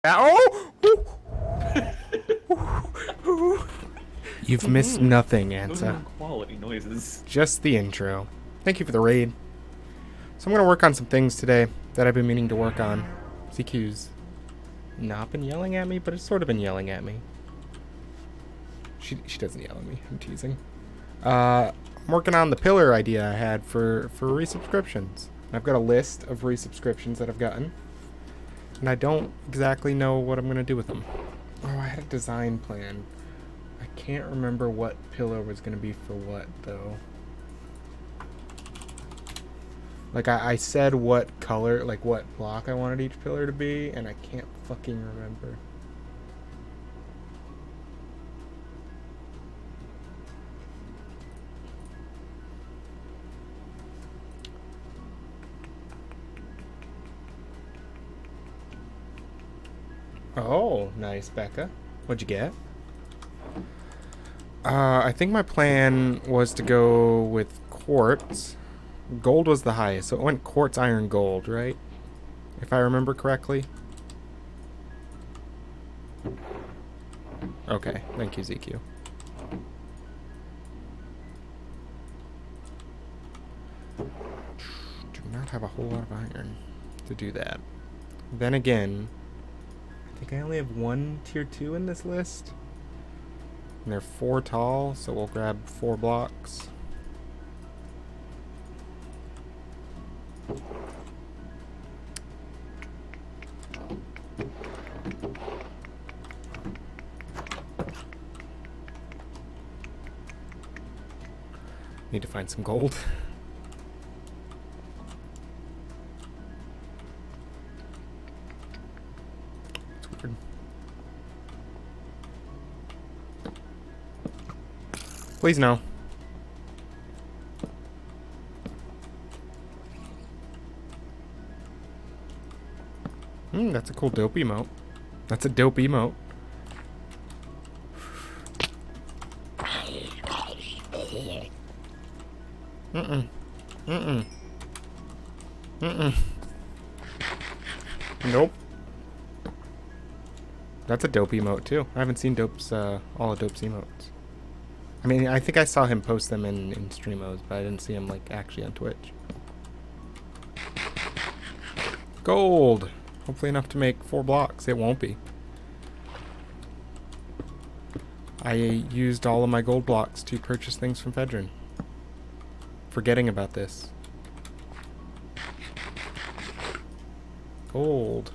Oh! You've missed nothing, Those Ansa. are quality noises. Just the intro. Thank you for the raid. So I'm going to work on some things today that I've been meaning to work on. CQ's not been yelling at me, but it's sort of been yelling at me. She doesn't yell at me. I'm teasing. I'm working on the pillar idea I had for resubscriptions. I've got a list of resubscriptions that I've gotten, and I don't exactly know what I'm going to do with them. Oh, I had a design plan. I can't remember what pillar was going to be for what, though. Like, I said what color, like what block I wanted each pillar to be, and I can't fucking remember. Oh, nice, Becca. What'd you get? I think my plan was to go with quartz. Gold was the highest, so it went quartz, iron, gold, right? If I remember correctly. Okay, thank you, ZQ. Do not have a whole lot of iron to do that. Then again, I think I only have one tier 2 in this list. And they're 4 tall, so we'll grab 4 blocks. Need to find some gold. It's weird. Please no. That's a cool dope emote. That's a dope emote. Nope. That's a dope emote too. I haven't seen Dope's all of Dope's emotes. I mean, I think I saw him post them in streamos, but I didn't see him like actually on Twitch. Gold. Hopefully enough to make 4 blocks. It won't be. I used all of my gold blocks to purchase things from Fedrin. Forgetting about this. Gold.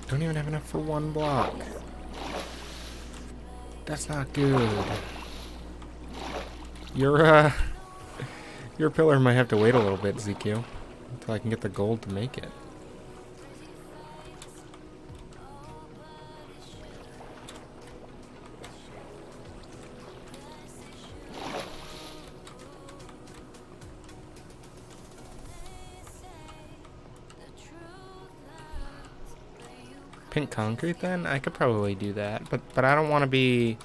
Don't even have enough for 1 block. That's not good. Your pillar might have to wait a little bit, ZQ, until I can get the gold to make it. Pink concrete then? I could probably do that, but I don't want to be...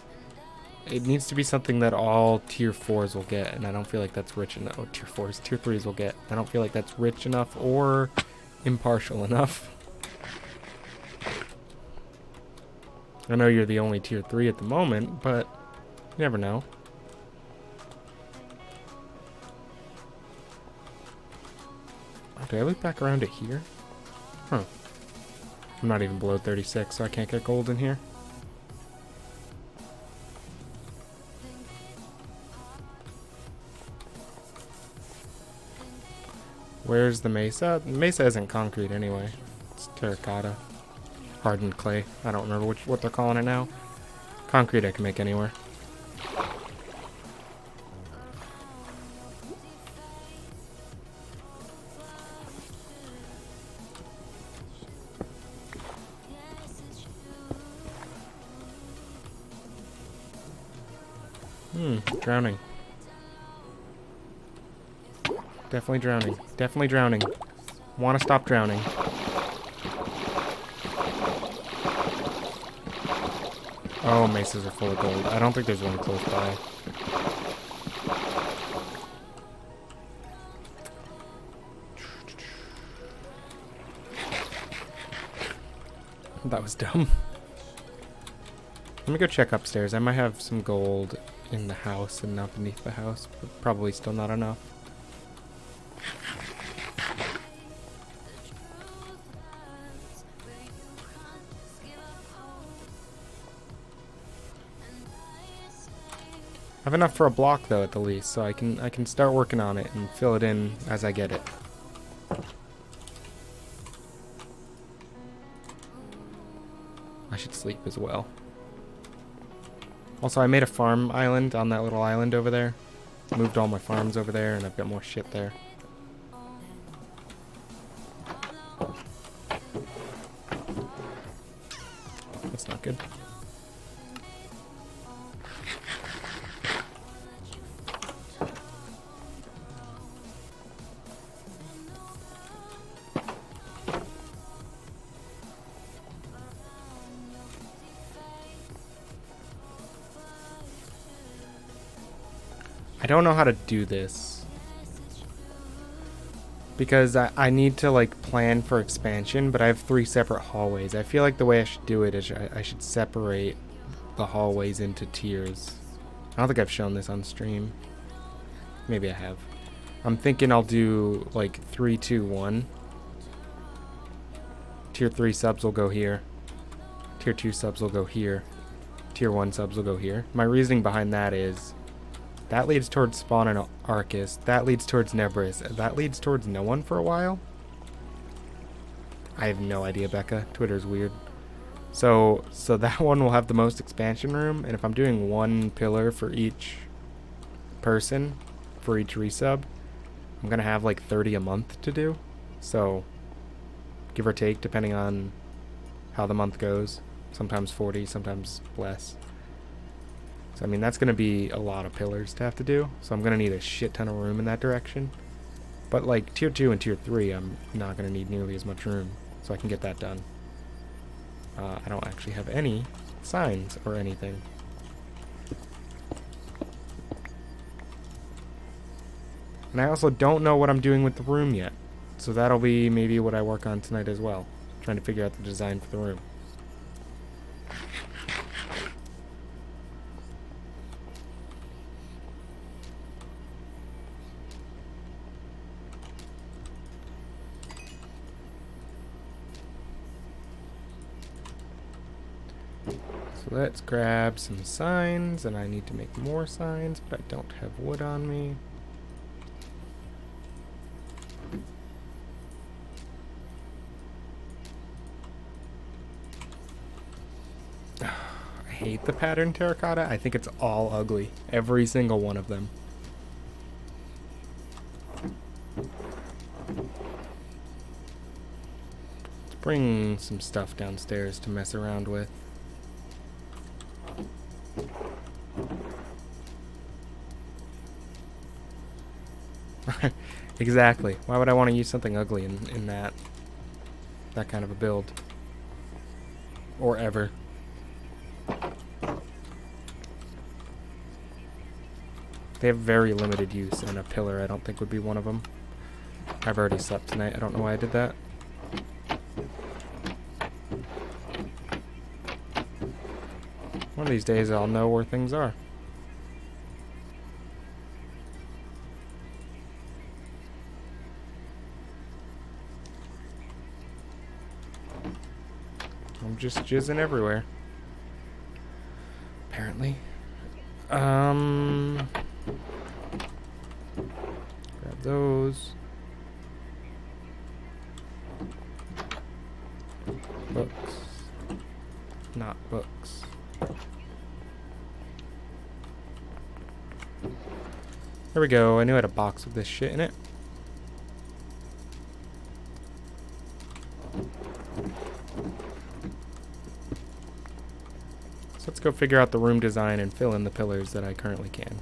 It needs to be something that all tier 4s will get, and I don't feel like that's rich enough. Oh, tier 4s, tier 3s will get. I don't feel like that's rich enough or impartial enough. I know you're the only tier 3 at the moment, but you never know. Oh, did I loop back around to here? Huh. I'm not even below 36, so I can't get gold in here. Where's the mesa? The mesa isn't concrete anyway. It's terracotta. Hardened clay. I don't remember what they're calling it now. Concrete I can make anywhere. Drowning. Definitely drowning. Definitely drowning. Want to stop drowning. Oh, mesas are full of gold. I don't think there's one close by. That was dumb. Let me go check upstairs. I might have some gold in the house and not beneath the house, but probably still not enough. I have enough for a block though at the least, so I can start working on it and fill it in as I get it. I should sleep as well. Also, I made a farm island on that little island over there. Moved all my farms over there, and I've got more shit there. That's not good. I don't know how to do this because I need to like plan for expansion, but I have 3 separate hallways. I feel like the way I should do it is I should separate the hallways into tiers. I don't think I've shown this on stream. Maybe I have. I'm thinking I'll do like 3, 2, 1. Tier 3 subs will go here. Tier 2 subs will go here. Tier 1 subs will go here. My reasoning behind that is that leads towards Spawn and Arcus. That leads towards Nebris. That leads towards no one for a while. I have no idea, Becca. Twitter's weird. So that one will have the most expansion room, and if I'm doing 1 pillar for each person, for each resub, I'm gonna have like 30 a month to do. So give or take, depending on how the month goes. Sometimes 40, sometimes less. I mean, that's going to be a lot of pillars to have to do, so I'm going to need a shit ton of room in that direction. But like tier 2 and tier 3, I'm not going to need nearly as much room, so I can get that done. I don't actually have any signs or anything. And I also don't know what I'm doing with the room yet, so that'll be maybe what I work on tonight as well, trying to figure out the design for the room. So let's grab some signs, and I need to make more signs, but I don't have wood on me. I hate the pattern terracotta. I think it's all ugly. Every single one of them. Let's bring some stuff downstairs to mess around with. Exactly. Why would I want to use something ugly in that kind of a build? Or ever. They have very limited use, and a pillar I don't think would be one of them. I've already slept tonight. I don't know why I did that. One of these days I'll know where things are. I'm just jizzing everywhere. Apparently. Grab those. Books. Not books. There we go. I knew I had a box with this shit in it. So let's go figure out the room design and fill in the pillars that I currently can.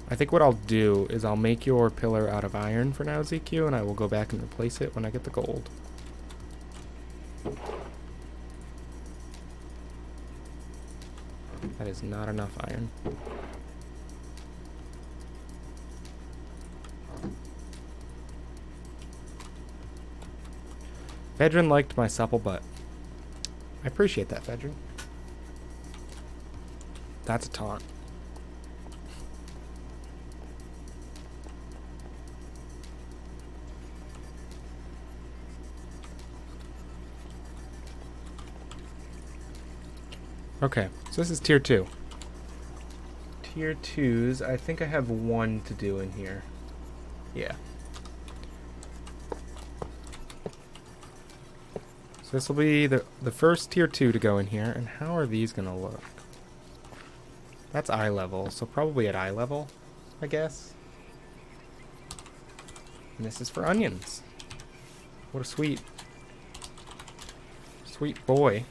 I I think what I'll do is I'll make your pillar out of iron for now, ZQ, and I will go back and replace it when I get the gold. That is not enough iron. Fedrin liked my supple butt. I appreciate that, Fedrin. That's a taunt. Okay, so this is tier 2. Tier 2s, I think I have one to do in here. Yeah. So this will be the first tier 2 to go in here, and how are these gonna look? That's eye level, so probably at eye level, I guess. And this is for onions. What a sweet boy.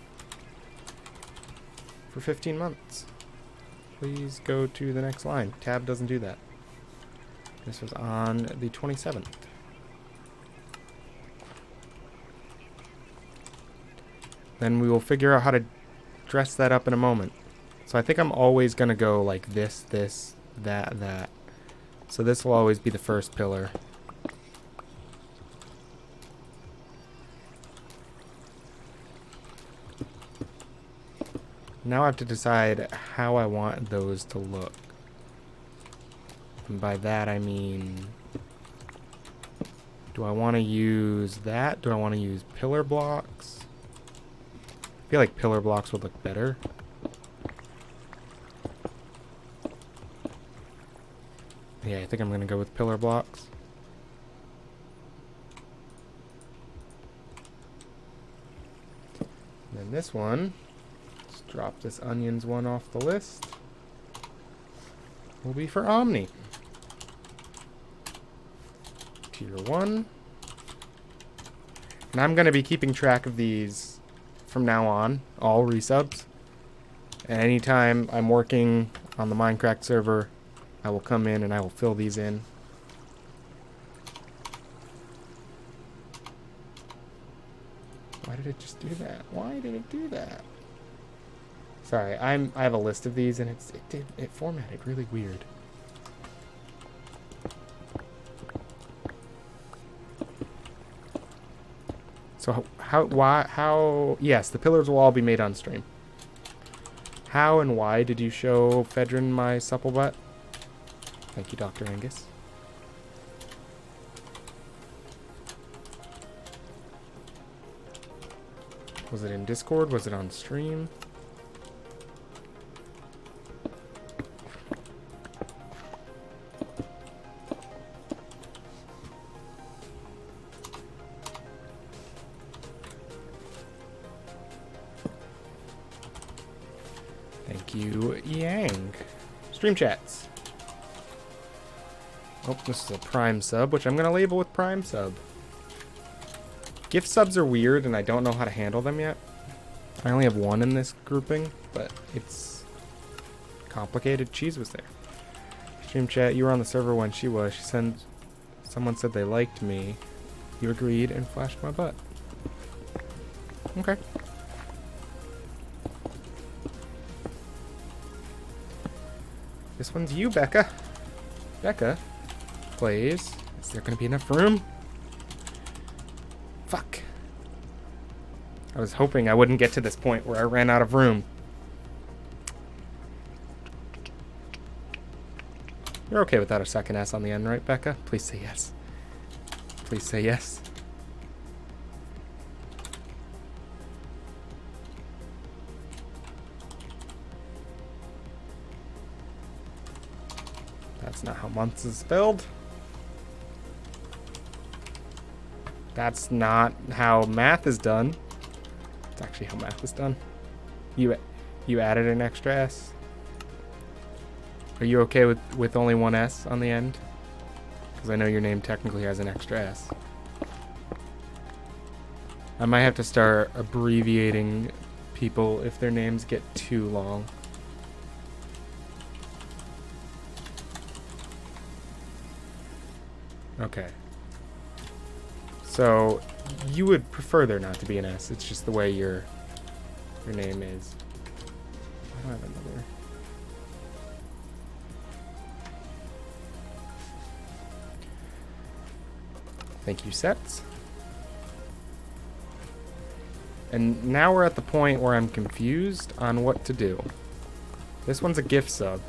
For 15 months. Please go to the next line. Tab doesn't do that. This was on the 27th. Then we will figure out how to dress that up in a moment. So I think I'm always going to go like this, that. So this will always be the first pillar. Now I have to decide how I want those to look. And by that I mean, do I want to use that? Do I want to use pillar blocks? I feel like pillar blocks would look better. Yeah, I think I'm going to go with pillar blocks. And then this one, let's drop this onions one off the list, will be for Omni. Tier 1. And I'm going to be keeping track of these from now on, all resubs. And anytime I'm working on the Mindcrack server, I will come in and I will fill these in. Why did it just do that? Why did it do that? Sorry, I have a list of these and it formatted really weird. So how, yes, the pillars will all be made on stream. How and why did you show Fedrin my supple butt? Thank you, Dr. Angus. Was it in Discord? Was it on stream? Thank you, Yang. Stream chats. Oh, this is a Prime sub, which I'm going to label with Prime sub. Gift subs are weird, and I don't know how to handle them yet. I only have one in this grouping, but it's complicated. Cheese was there. Stream chat, you were on the server when she was. Someone said they liked me. You agreed and flashed my butt. Okay. This one's you, Becca. Becca plays. Is there going to be enough room? Fuck. I was hoping I wouldn't get to this point where I ran out of room. You're okay without a second S on the end, right, Becca? Please say yes. Please say yes. That's not how months is spelled. That's not how math is done. It's actually how math is done. You added an extra S. Are you okay with only one S on the end? Because I know your name technically has an extra S. I might have to start abbreviating people if their names get too long. Okay. So, you would prefer there not to be an S. It's just the way your name is. I don't have another. Thank you, sets. And now we're at the point where I'm confused on what to do. This one's a gift sub.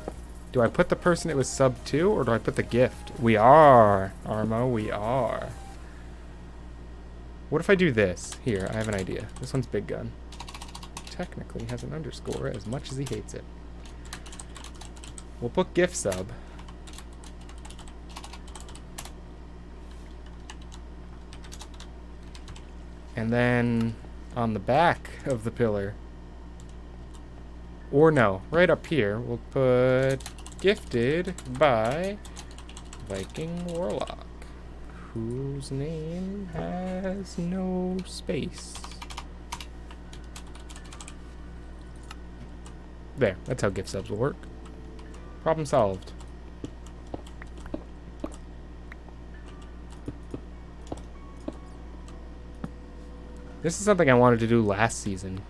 Do I put the person it was sub to, or do I put the gift? We are, Armo, we are. What if I do this? Here, I have an idea. This one's Big Gun. Technically has an underscore as much as he hates it. We'll put gift sub. And then on the back of the pillar, or no, right up here, we'll put gifted by Viking Warlock, whose name has no space. There, that's how gift subs will work. Problem solved. This is something I wanted to do last season,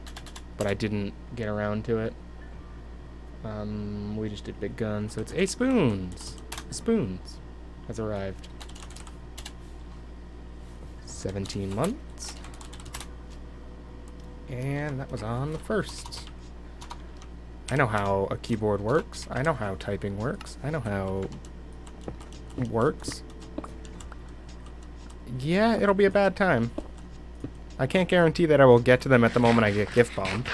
but I didn't get around to it. We just did Big Gun, so it's A Spoons. Spoons has arrived. 17 months. And that was on the 1st. I know how a keyboard works. I know how typing works. I know how it works. Yeah, it'll be a bad time. I can't guarantee that I will get to them at the moment I get gift bombed.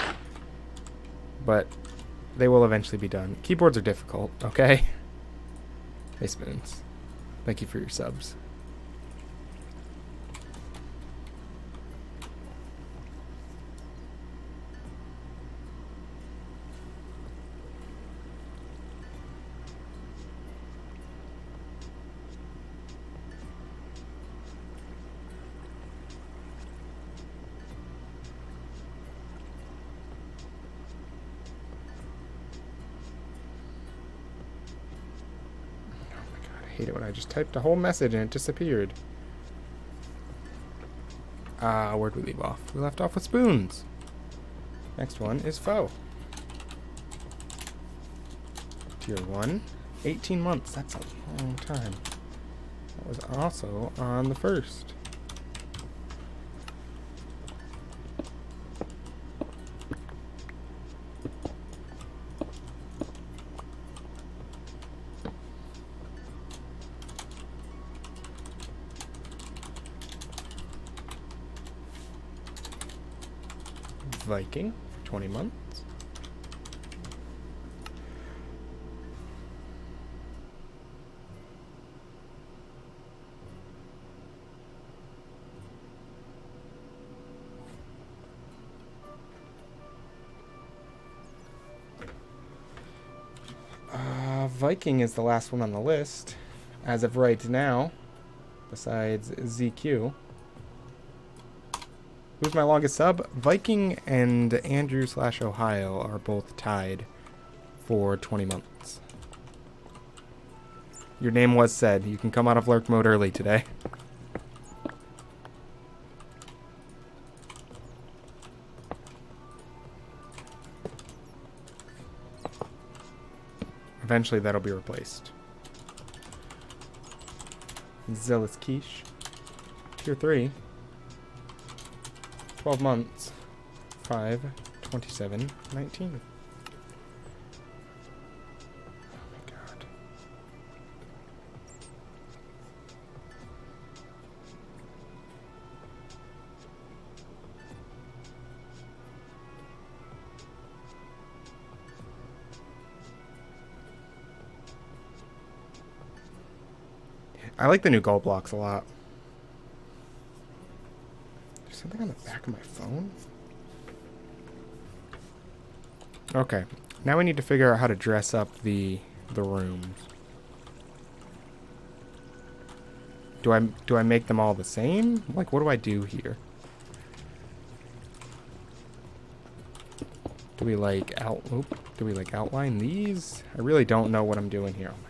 But they will eventually be done. Keyboards are difficult, okay? Hey, Spoons. Thank you for your subs. I hate it when I just typed a whole message and it disappeared. Where'd we leave off? We left off with Spoons. Next one is Foe. Tier 1. 18 months. That's a long time. That was also on the 1st. Viking, 20 months. Viking is the last one on the list, as of right now, besides ZQ. Who's my longest sub? Viking and Andrew/Ohio are both tied for 20 months. Your name was said. You can come out of lurk mode early today. Eventually that'll be replaced. Zealous Quiche. Tier 3. 12 months. 5, 27, 19. Oh my god. I like the new gold blocks a lot. There's something on the back of my phone? Okay. Now we need to figure out how to dress up the rooms. Do I make them all the same? Like, what do I do here? Do we like outline these? I really don't know what I'm doing here. Oh my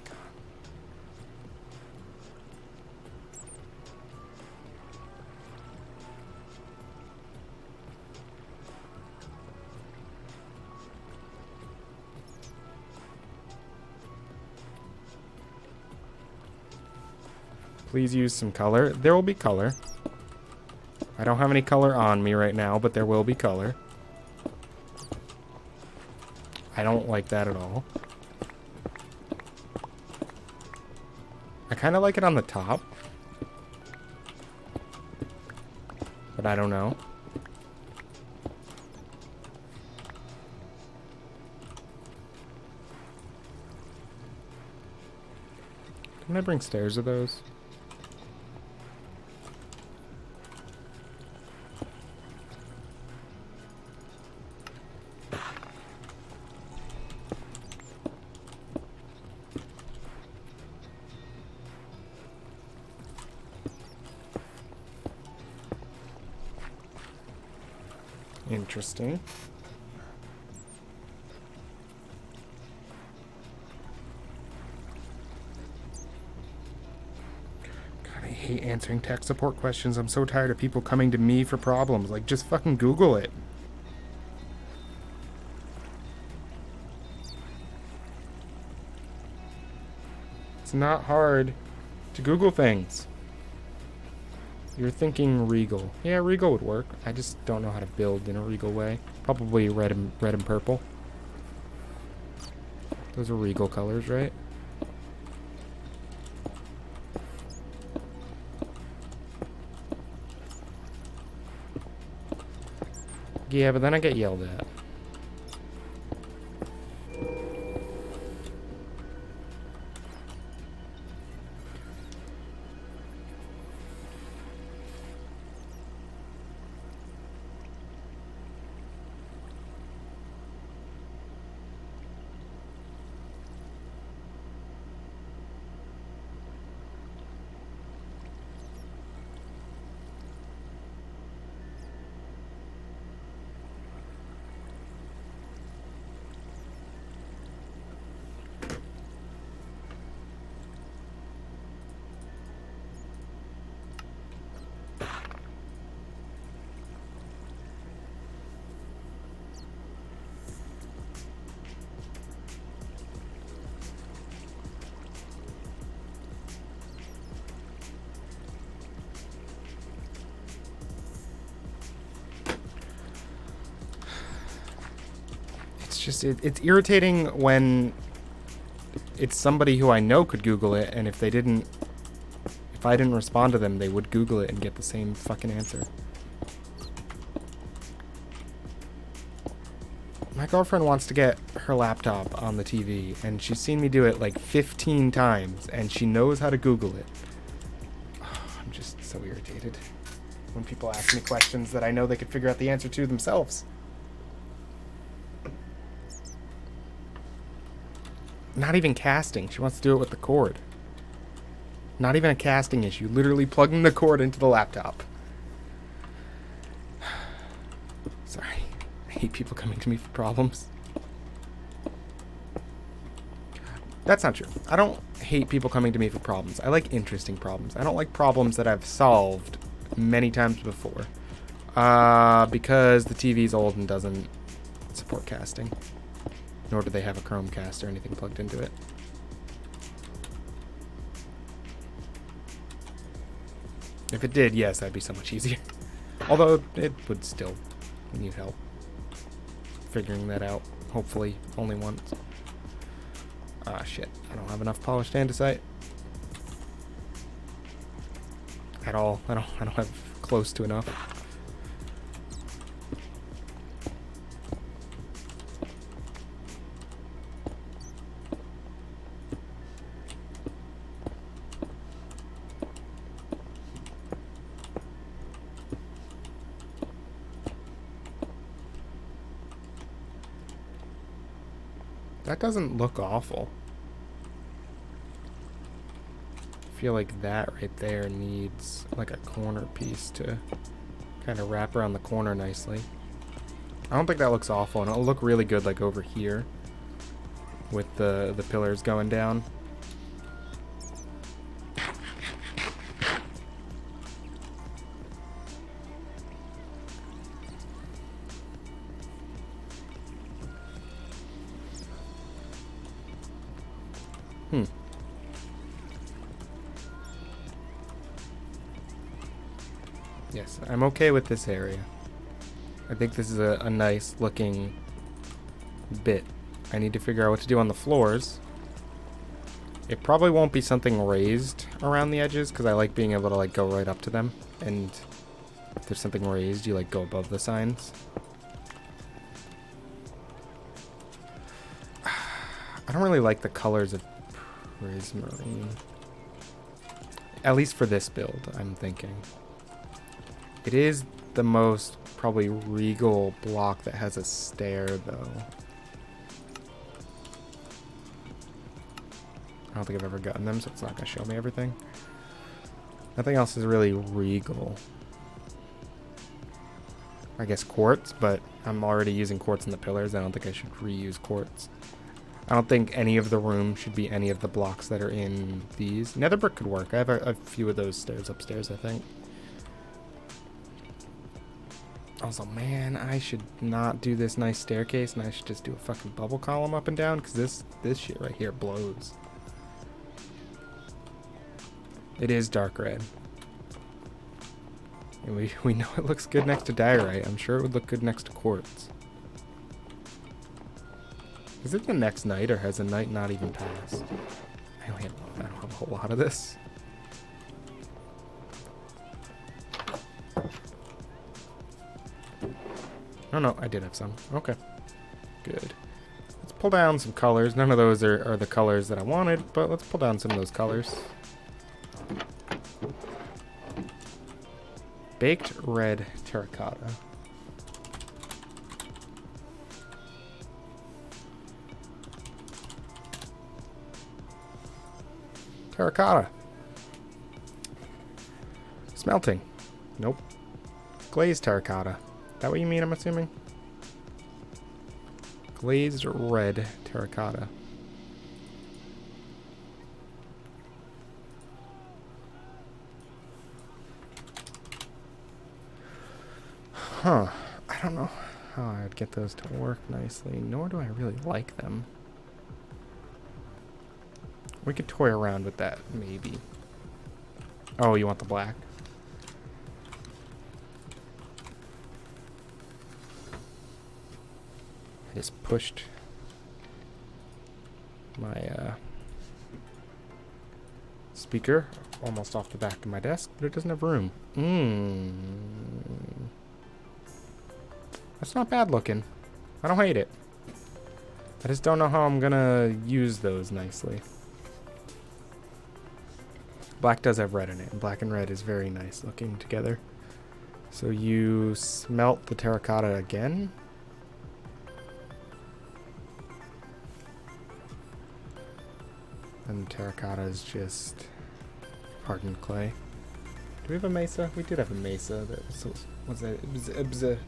Please use some color. There will be color. I don't have any color on me right now, but there will be color. I don't like that at all. I kind of like it on the top. But I don't know. Can I bring stairs of those? Interesting. God, I hate answering tech support questions. I'm so tired of people coming to me for problems. Like, just fucking Google it. It's not hard to Google things. You're thinking Regal. Yeah, Regal would work. I just don't know how to build in a Regal way. Probably red and purple. Those are Regal colors, right? Yeah, but then I get yelled at. It's irritating when it's somebody who I know could Google it, and if I didn't respond to them, they would Google it and get the same fucking answer. My girlfriend wants to get her laptop on the TV, and she's seen me do it like 15 times, and she knows how to Google it. Oh, I'm just so irritated when people ask me questions that I know they could figure out the answer to themselves. Not even casting. She wants to do it with the cord. Not even a casting issue. Literally plugging the cord into the laptop. Sorry. I hate people coming to me for problems. That's not true. I don't hate people coming to me for problems. I like interesting problems. I don't like problems that I've solved many times before. Because the TV's old and doesn't support casting. Nor do they have a Chromecast or anything plugged into it. If it did, yes, that'd be so much easier. Although, it would still need help figuring that out. Hopefully, only once. Ah, shit. I don't have enough polished andesite. At all. I don't have close to enough. That doesn't look awful. I feel like that right there needs like a corner piece to kind of wrap around the corner nicely. I don't think that looks awful, and it'll look really good like over here with the pillars going down. Yes, I'm okay with this area. I think this is a nice looking bit. I need to figure out what to do on the floors. It probably won't be something raised around the edges because I like being able to like go right up to them, and if there's something raised, you like go above the signs. I don't really like the colors of prismarine. At least for this build, I'm thinking. It is the most probably regal block that has a stair though. I don't think I've ever gotten them, so it's not going to show me everything. Nothing else is really regal. I guess quartz, but I'm already using quartz in the pillars. I don't think I should reuse quartz. I don't think any of the room should be any of the blocks that are in these. Nether brick could work. I have a few of those stairs upstairs, I think. Also, man, I should not do this nice staircase, and I should just do a fucking bubble column up and down, because this shit right here blows. It is dark red. And we know it looks good next to diorite. I'm sure it would look good next to quartz. Is it the next night, or has the night not even passed? I don't have a whole lot of this. Oh no, I did have some. Okay. Good. Let's pull down some colors. None of those are the colors that I wanted, but let's pull down some of those colors. Baked red terracotta. Terracotta. Smelting. Nope. Glazed terracotta. Is that what you mean, I'm assuming? Glazed red terracotta. Huh. I don't know how I'd get those to work nicely, nor do I really like them. We could toy around with that, maybe. Oh, you want the black? I just pushed my speaker almost off the back of my desk, but it doesn't have room. That's not bad looking. I don't hate it. I just don't know how I'm gonna use those nicely. Black does have red in it, and black and red is very nice looking together. So you smelt the terracotta again. And terracotta is just hardened clay. Do we have a mesa? We did have a mesa that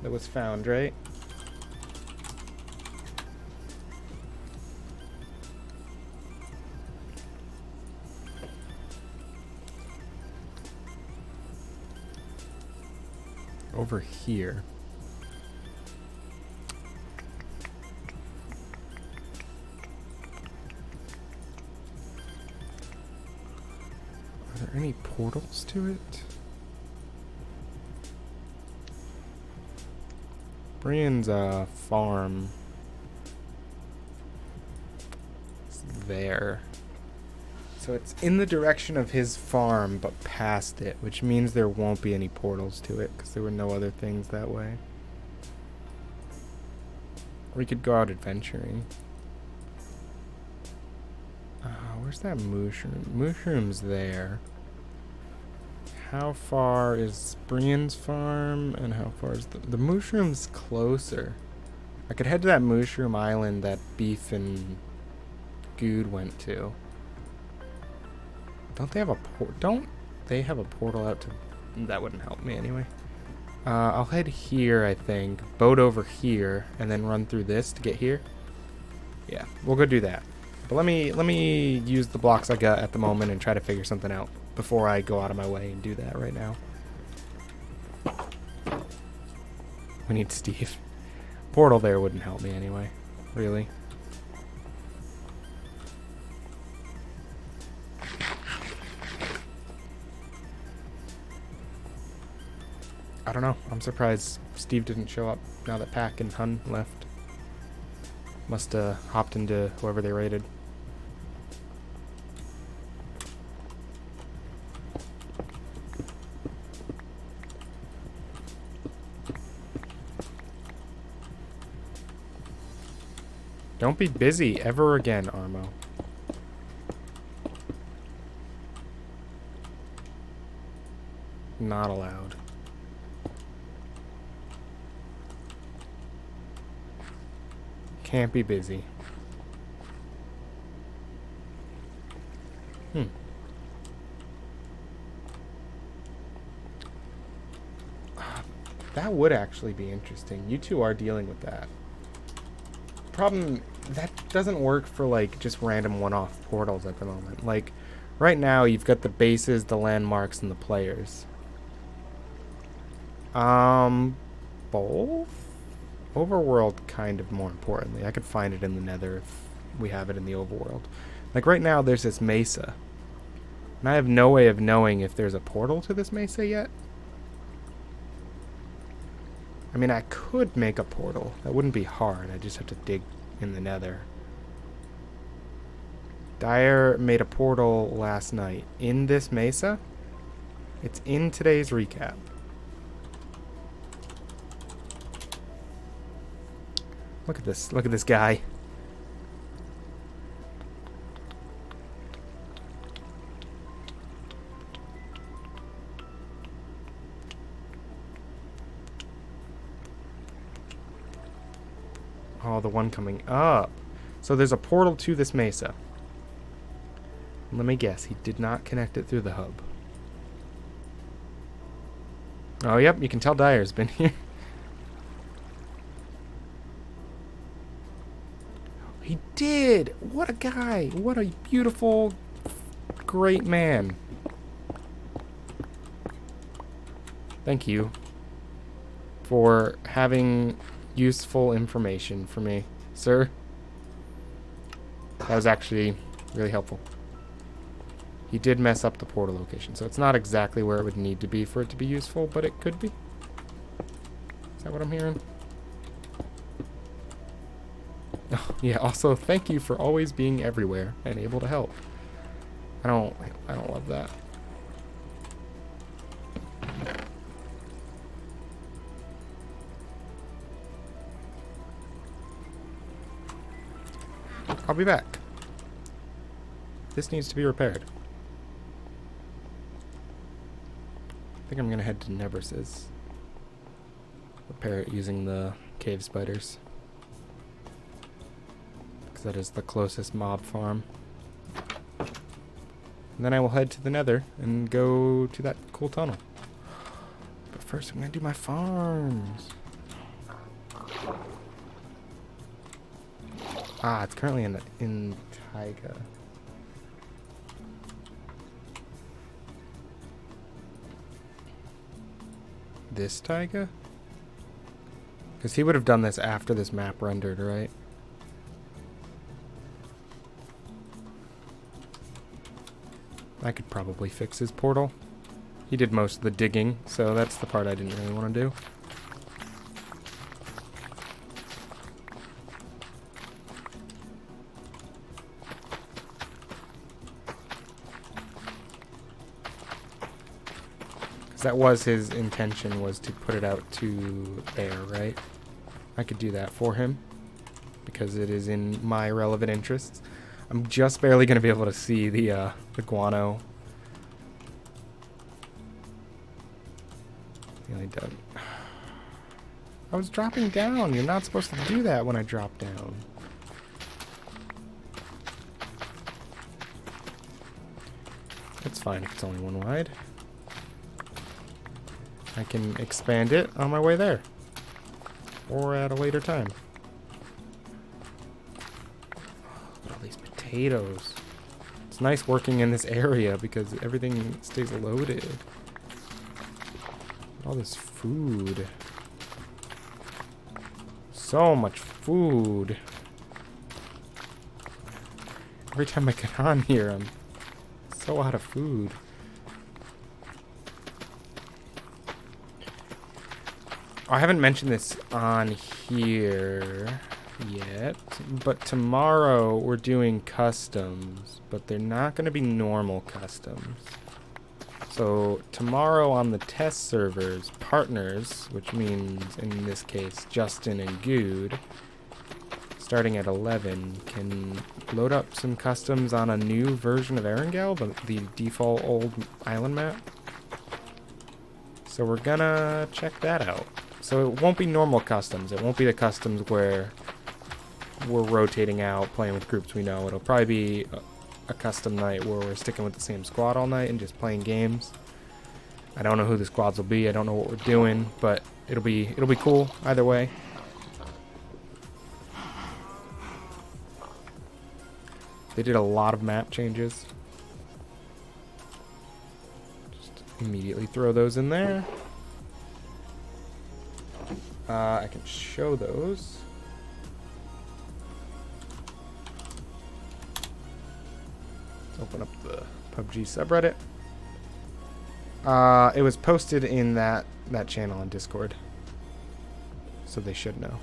that was found, right? Over here. Are there any portals to it? Brian's farm is there. So it's in the direction of his farm, but past it, which means there won't be any portals to it, because there were no other things that way. We could go out adventuring. Where's that mushroom? Mushroom's there. How far is Brian's farm, and how far is the mushroom's closer? I could head to that mushroom island that Beef and Good went to. Don't they have a portal out to... That wouldn't help me anyway. I'll head here, I think. Boat over here, and then run through this to get here. Yeah, we'll go do that. But let me use the blocks I got at the moment and try to figure something out before I go out of my way and do that right now. We need Steve. Portal there wouldn't help me anyway. Really. I don't know. I'm surprised Steve didn't show up now that Pack and Hun left. Must have hopped into whoever they raided. Don't be busy ever again, Armo. Not allowed. Can't be busy. That would actually be interesting. You two are dealing with that. Problem, that doesn't work for like just random one-off portals at the moment. Like right now you've got the bases, the landmarks, and the players. Both? Overworld kind of more importantly. I could find it in the Nether if we have it in the overworld. Like right now there's this mesa. And I have no way of knowing if there's a portal to this mesa yet. I mean, I could make a portal. That wouldn't be hard. I just have to dig in the Nether. Dyer made a portal last night in this mesa. It's in today's recap. Look at this. Look at this guy. Oh, the one coming up. So there's a portal to this mesa. Let me guess. He did not connect it through the hub. Oh, yep. You can tell Dyer's been here. He did! What a guy! What a beautiful, great man. Thank you for having useful information for me, sir. That was actually really helpful. He did mess up the portal location, so it's not exactly where it would need to be for it to be useful, but it could be. Is that what I'm hearing? Oh, yeah, also thank you for always being everywhere and able to help. I don't love that. I'll be back. This needs to be repaired. I think I'm gonna head to Nevers's. Repair it using the cave spiders. Because that is the closest mob farm. And then I will head to the Nether and go to that cool tunnel. But first I'm gonna do my farms. Ah, it's currently in Taiga. This Taiga? Because he would have done this after this map rendered, right? I could probably fix his portal. He did most of the digging, so that's the part I didn't really want to do. That was his intention, was to put it out to there, right? I could do that for him because it is in my relevant interests. I'm just barely going to be able to see the guano. Really done. I was dropping down. You're not supposed to do that when I drop down. It's fine if it's only one wide. I can expand it on my way there. Or at a later time. Look at all these potatoes. It's nice working in this area because everything stays loaded. All this food. So much food. Every time I get on here, I'm so out of food. I haven't mentioned this on here yet, but tomorrow we're doing customs, but they're not going to be normal customs. So tomorrow on the test servers, partners, which means in this case Justin and Good, starting at 11, can load up some customs on a new version of Erangel, the default old island map. So we're gonna check that out. So it won't be normal customs. It won't be the customs where we're rotating out, playing with groups we know. It'll probably be a custom night where we're sticking with the same squad all night and just playing games. I don't know who the squads will be. I don't know what we're doing, but it'll be cool either way. They did a lot of map changes. Just immediately throw those in there. I can show those. Let's open up the PUBG subreddit. It was posted in that channel on Discord, so they should know.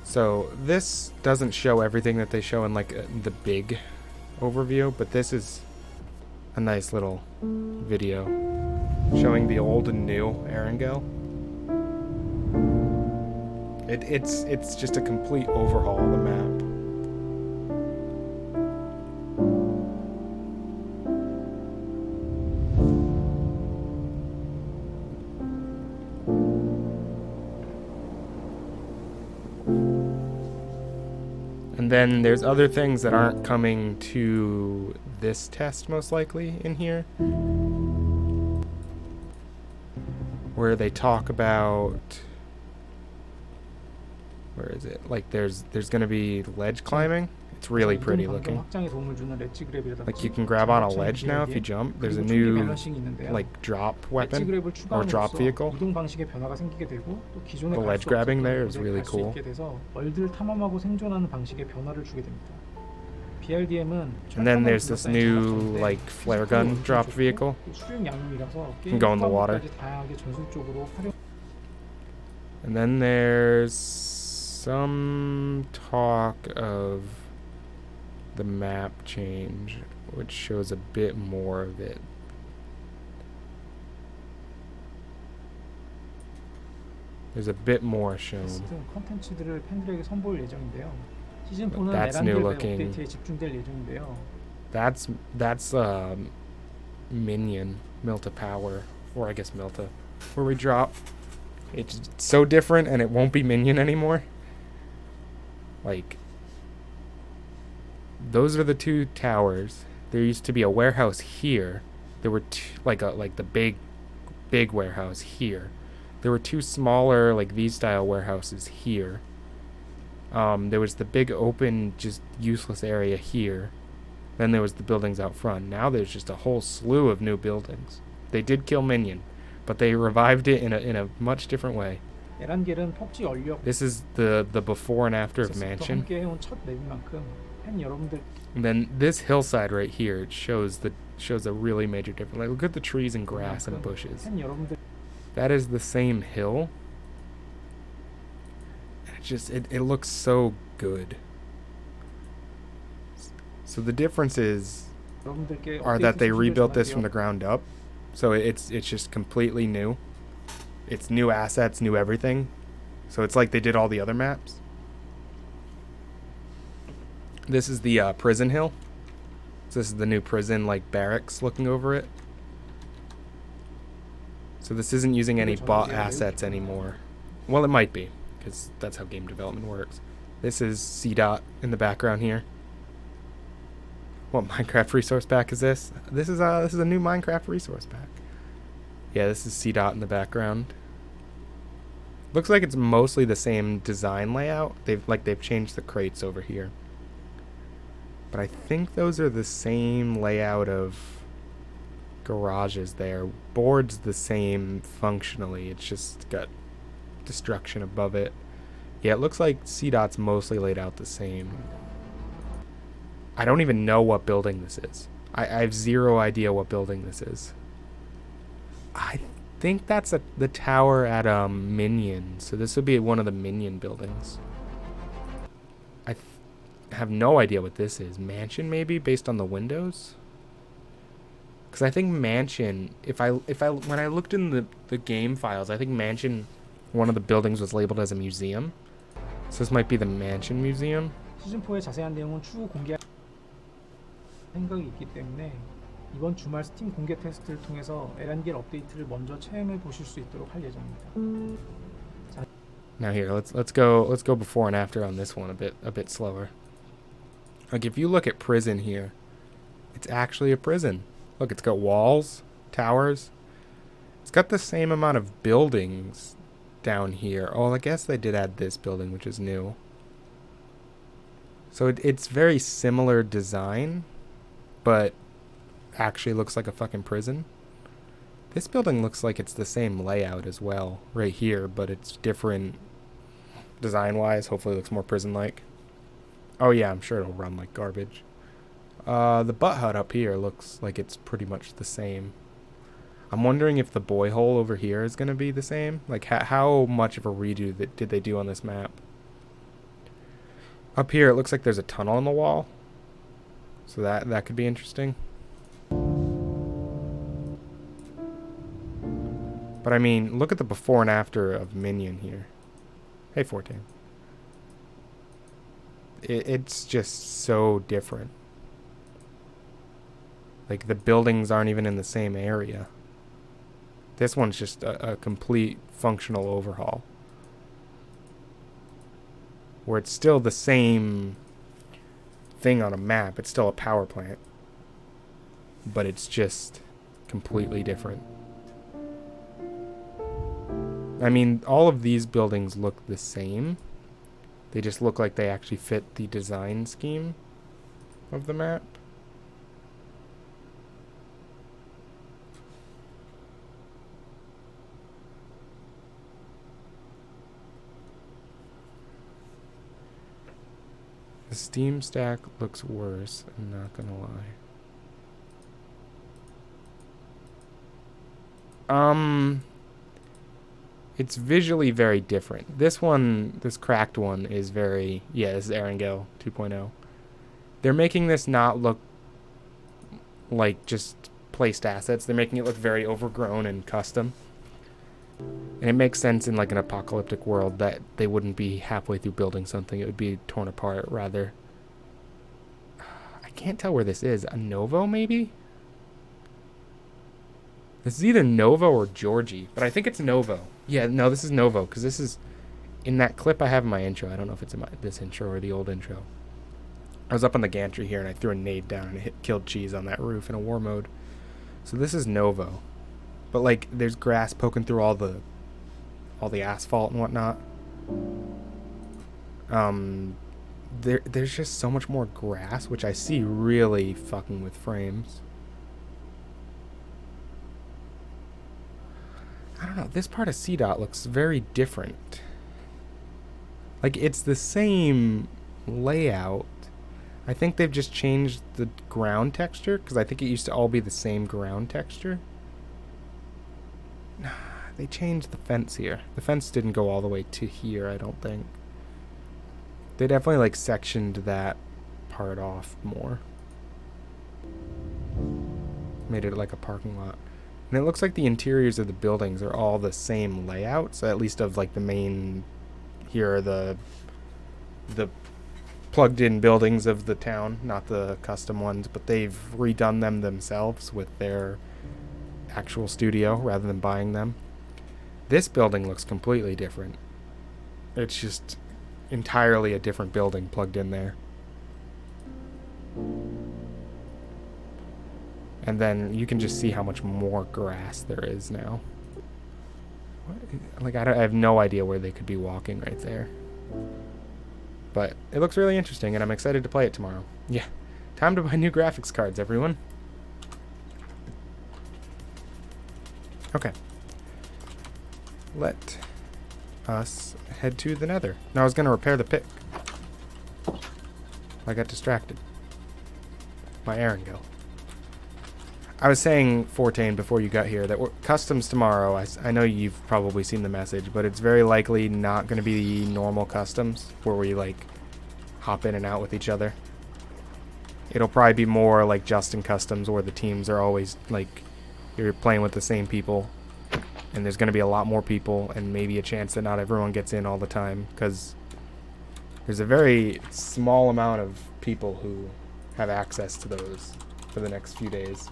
So this doesn't show everything that they show in like the big overview, but this is a nice little video showing the old and new Erangel. It's just a complete overhaul of the map. And then there's other things that aren't coming to this test most likely in here, where they talk about, where is it? Like there's going to be ledge climbing. It's really pretty looking. Like you can grab on a ledge now if you jump. There's a new like drop weapon or drop vehicle. The ledge grabbing there is really cool. And then there's this new like flare gun drop vehicle. You can go in the water. And then there's some talk of the map change, which shows a bit more of it. There's a bit more shown. But that's new looking. That's Minion, Milta Power, or I guess Milta, where we drop. It's so different, and it won't be Minion anymore. Like, those are the two towers. There used to be a warehouse here. There were two, like the big warehouse here. There were two smaller, like V-style warehouses here. There was the big open, just useless area here. Then there was the buildings out front. Now there's just a whole slew of new buildings. They did kill Minion, but they revived it in a much different way. This is the before and after of Mansion. And then this hillside right here, it shows a really major difference. Like, look at the trees and grass and bushes. That is the same hill. It looks so good. So the differences are that they rebuilt this from the ground up. So it's just completely new. It's new assets, new everything. So it's like they did all the other maps. This is the prison hill. So this is the new prison, like barracks looking over it. So this isn't using any bought assets anymore. Well, it might be, because that's how game development works. This is C-Dot in the background here. What Minecraft resource pack is this? This is a new Minecraft resource pack. Yeah, this is C-Dot in the background. Looks like it's mostly the same design layout. They've changed the crates over here. But I think those are the same layout of garages there. Board's the same functionally. It's just got destruction above it. Yeah, it looks like C-Dot's mostly laid out the same. I don't even know what building this is. I have zero idea what building this is. I think that's the tower at Minion. So this would be one of the Minion buildings. I have no idea what this is. Mansion maybe based on the windows? Because I think Mansion, when I looked in the game files, I think Mansion, one of the buildings was labeled as a museum. So this might be the Mansion Museum. 시즌4의 자세한 내용은 추후 공개할 생각이 있기 때문에 이번 주말 스팀 공개 테스트를 통해서 에란겔 업데이트를 먼저 체험해 보실 수 있도록 할 예정입니다. Now here, let's go before and after on this one a bit slower. Like if you look at prison here, it's actually a prison. Look, it's got walls, towers. It's got the same amount of buildings down here. Oh, I guess they did add this building, which is new. So it's very similar design, but actually looks like a fucking prison. This building looks like it's the same layout as well, right here, but it's different design-wise. Hopefully it looks more prison-like. Oh yeah, I'm sure it'll run like garbage. The butt hut up here looks like it's pretty much the same. I'm wondering if the boy hole over here is going to be the same. Like, how much of a redo did they do on this map? Up here, it looks like there's a tunnel in the wall. So that could be interesting. But I mean, look at the before and after of Minion here. Hey, 14. It's just so different. Like, the buildings aren't even in the same area. This one's just a complete functional overhaul. Where it's still the same thing on a map. It's still a power plant. But it's just completely different. I mean, all of these buildings look the same. They just look like they actually fit the design scheme of the map. The Steam stack looks worse, I'm not gonna lie. It's visually very different. This cracked one is very, yeah, this is Erangel 2.0. They're making this not look like just placed assets. They're making it look very overgrown and custom. And it makes sense in like an apocalyptic world that they wouldn't be halfway through building something. It would be torn apart, rather. I can't tell where this is. A Novo, maybe? This is either Novo or Georgie, but I think it's Novo. Yeah, no, this is Novo, because this is in that clip I have in my intro. I don't know if it's in this intro or the old intro. I was up on the gantry here, and I threw a nade down, and it killed cheese on that roof in a war mode. So this is Novo. But, like, there's grass poking through all the asphalt and whatnot. There's just so much more grass, which I see really fucking with frames. I don't know. This part of CDOT looks very different. Like, it's the same layout. I think they've just changed the ground texture, because I think it used to all be the same ground texture. They changed the fence here. The fence didn't go all the way to here, I don't think. They definitely, like, sectioned that part off more. Made it like a parking lot. And it looks like the interiors of the buildings are all the same layout, so at least of, like, the main... Here are the plugged-in buildings of the town, not the custom ones, but they've redone them themselves with their actual studio rather than buying them. This building looks completely different. It's just entirely a different building plugged in there. And then you can just see how much more grass there is now. Like, I have no idea where they could be walking right there. But it looks really interesting, and I'm excited to play it tomorrow. Yeah. Time to buy new graphics cards, everyone. Okay. Let us head to the nether. Now I was going to repair the pick. I got distracted by Erangel. I was saying, Fortain, before you got here, that customs tomorrow, I know you've probably seen the message, but it's very likely not going to be normal customs, where we, like, hop in and out with each other. It'll probably be more like Justin Customs, where the teams are always, like, you're playing with the same people, and there's going to be a lot more people, and maybe a chance that not everyone gets in all the time, because there's a very small amount of people who have access to those for the next few days.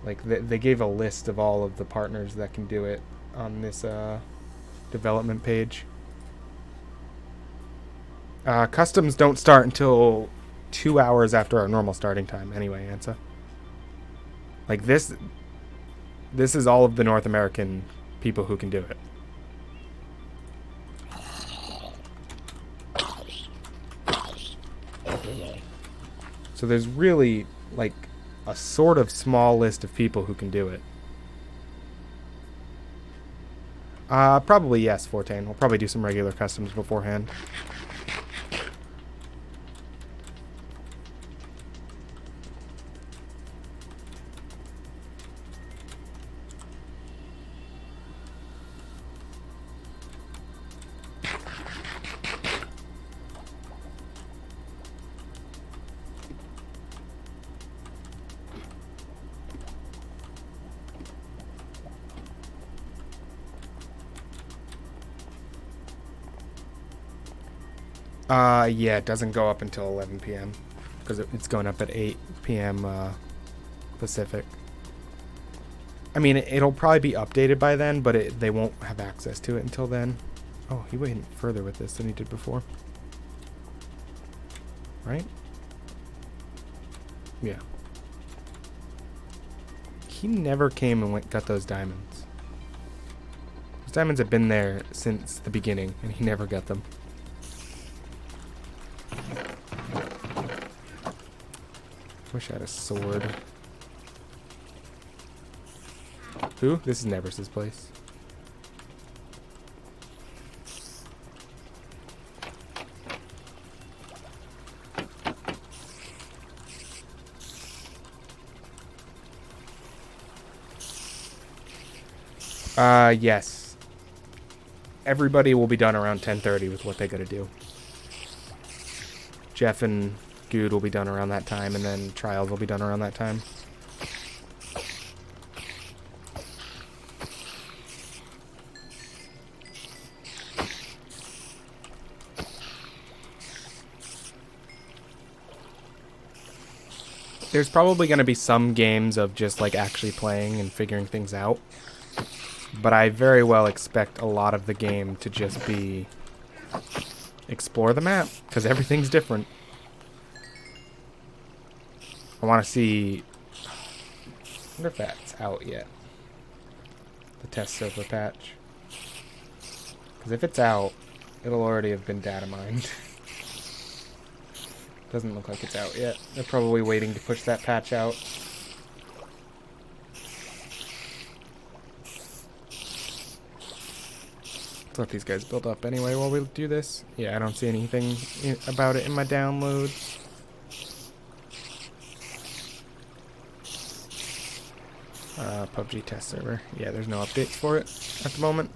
Like, they gave a list of all of the partners that can do it on this development page. Customs don't start until 2 hours after our normal starting time anyway, Ansa. Like, this is all of the North American people who can do it. So there's really, like, a sort of small list of people who can do it. Probably yes, Fortain. We'll probably do some regular customs beforehand. Yeah, it doesn't go up until 11 p.m. because it's going up at 8 p.m. Pacific. I mean, it'll probably be updated by then, but they won't have access to it until then. Oh, he went further with this than he did before. Right? Yeah. He never came and got those diamonds. Those diamonds have been there since the beginning, and he never got them. Wish I had a sword. Who? This is Nevers's place. Yes. Everybody will be done around 10:30 with what they gotta do. Jeff and Good will be done around that time, and then Trials will be done around that time. There's probably going to be some games of just like actually playing and figuring things out, but I very well expect a lot of the game to just be explore the map, because everything's different. I want to see. I wonder if that's out yet. The test server patch. Because if it's out, it'll already have been data mined. Doesn't look like it's out yet. They're probably waiting to push that patch out. Let's let these guys build up anyway while we do this. Yeah, I don't see anything about it in my downloads. PUBG test server. Yeah, there's no updates for it at the moment.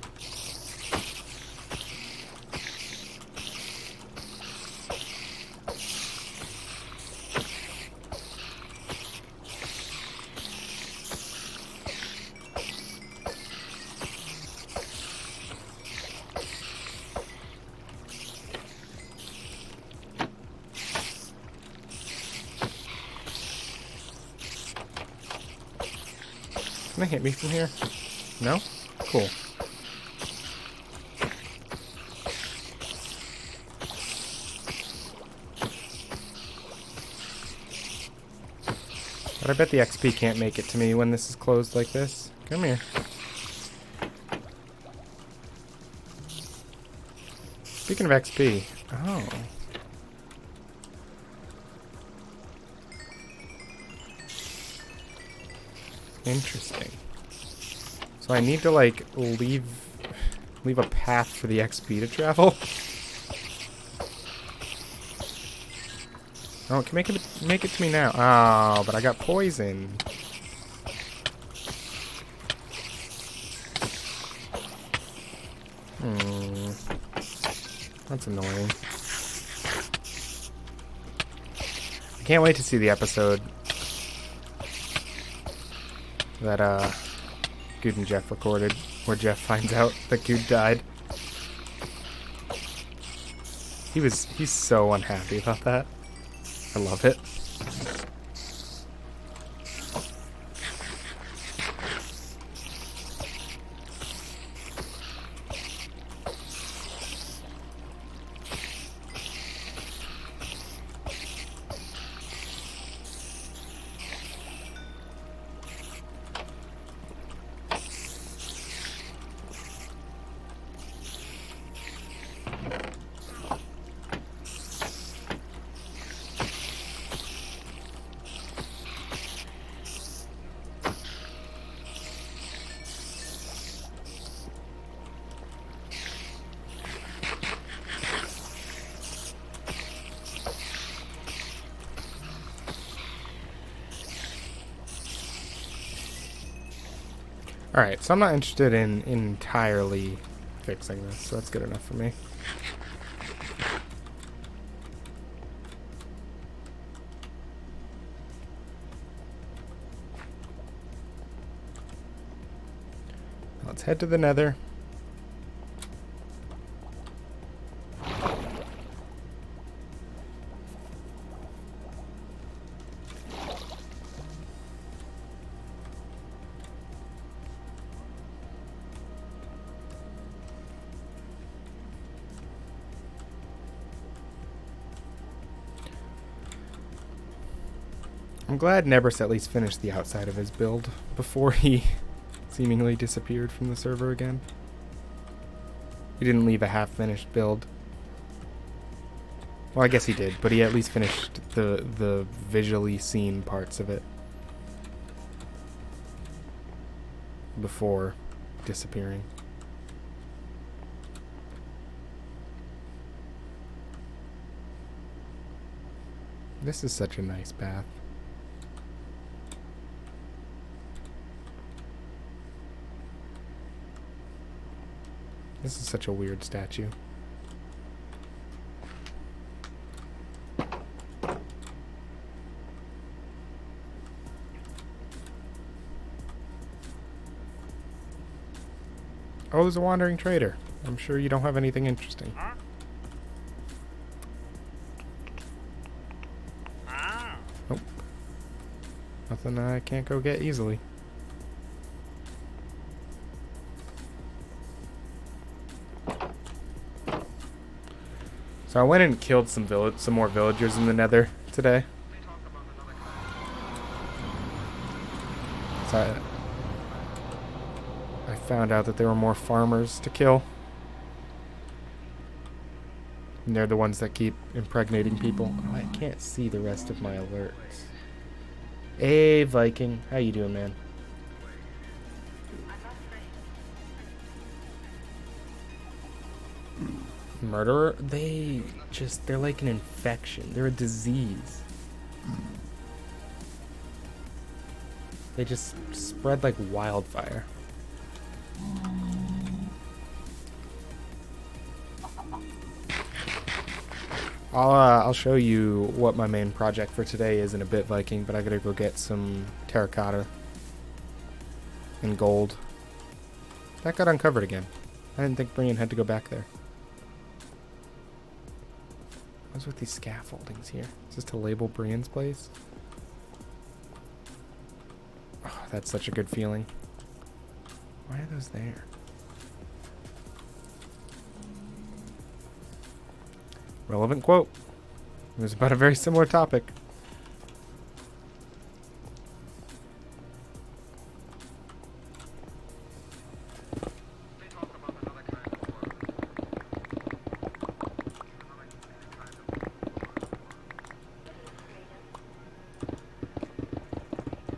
Can they hit me from here? No? Cool. But I bet the XP can't make it to me when this is closed like this. Come here. Speaking of XP. Oh. Interesting. So I need to like leave a path for the XP to travel. Oh, it can make it to me now. Oh, but I got poison. That's annoying. I can't wait to see the episode that Good and Jeff recorded, where Jeff finds out that Good died. He's so unhappy about that. I love it. Alright, so I'm not interested in entirely fixing this, so that's good enough for me. Let's head to the Nether. I'm glad Nebris at least finished the outside of his build before he seemingly disappeared from the server again. He didn't leave a half-finished build. Well, I guess he did, but he at least finished the visually seen parts of it before disappearing. This is such a nice path. This is such a weird statue. Oh, there's a wandering trader. I'm sure you don't have anything interesting. Nope. Nothing I can't go get easily. So I went and killed some more villagers in the Nether today. So I found out that there were more farmers to kill. And they're the ones that keep impregnating people. Oh, I can't see the rest of my alerts. Hey, Viking. How you doing, man? Murderer? They're like an infection. They're a disease. They just spread like wildfire. I'll show you what my main project for today is in a bit, Viking, but I gotta go get some terracotta and gold. That got uncovered again. I didn't think Brian had to go back there. What's with these scaffoldings here? Is this to label Brian's place? Oh, that's such a good feeling. Why are those there? Relevant quote. It was about a very similar topic.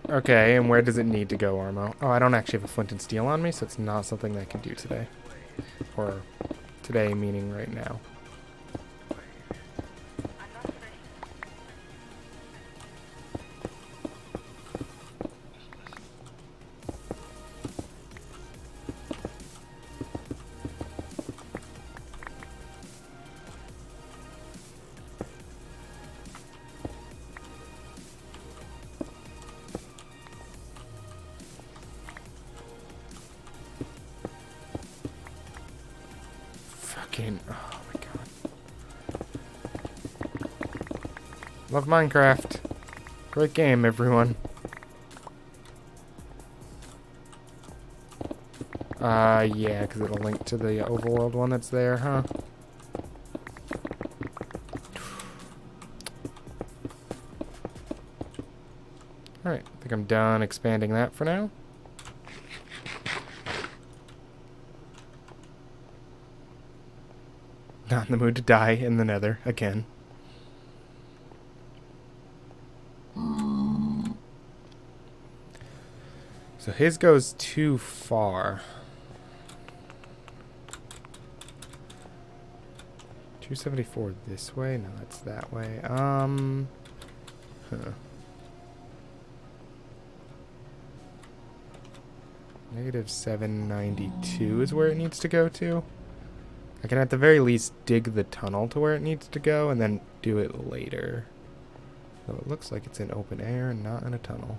Okay, and where does it need to go, Armo? Oh, I don't actually have a flint and steel on me, so it's not something that I can do today. Or today, meaning right now. rain. Oh my god. Love Minecraft. Great game, everyone. Yeah, because it'll link to the overworld one that's there, huh? Alright, I think I'm done expanding that for now. Not in the mood to die in the nether again. So his goes too far. 274 this way? No, that's that way. Huh. Negative 792 is where it needs to go to. I can at the very least dig the tunnel to where it needs to go and then do it later. So it looks like it's in open air and not in a tunnel.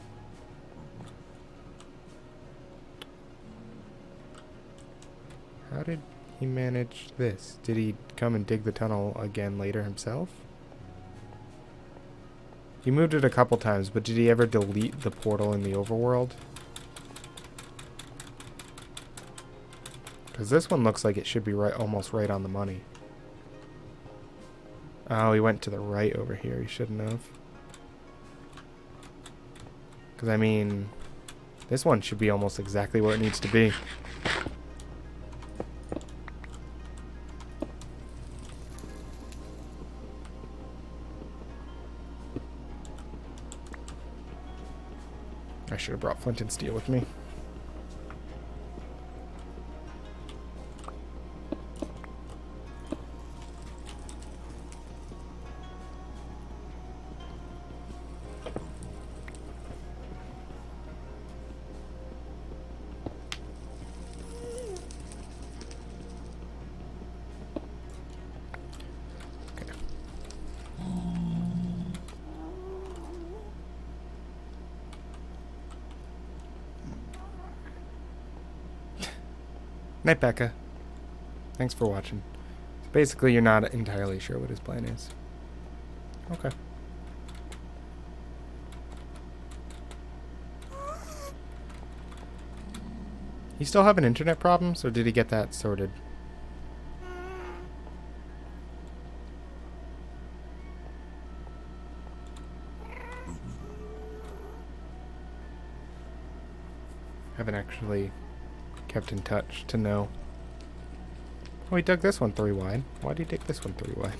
How did he manage this? Did he come and dig the tunnel again later himself? He moved it a couple times, but did he ever delete the portal in the overworld? Because this one looks like it should be right, almost right on the money. Oh, he went to the right over here. He shouldn't have. Because, I mean, this one should be almost exactly where it needs to be. I should have brought flint and steel with me. Night, Becca. Thanks for watching. So basically, you're not entirely sure what his plan is. Okay. You still having internet problems, or did he get that sorted? Haven't actually kept in touch to know. Oh, he dug this one 3 wide. Why did he dig this one 3 wide?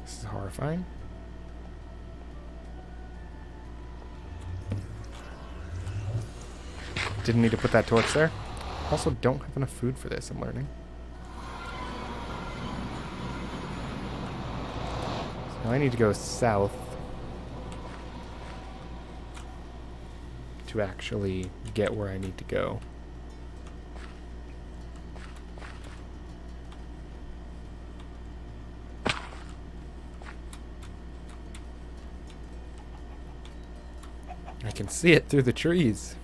This is horrifying. Didn't need to put that torch there. Also, don't have enough food for this, I'm learning. So now I need to go south to actually get where I need to go. I can see it through the trees.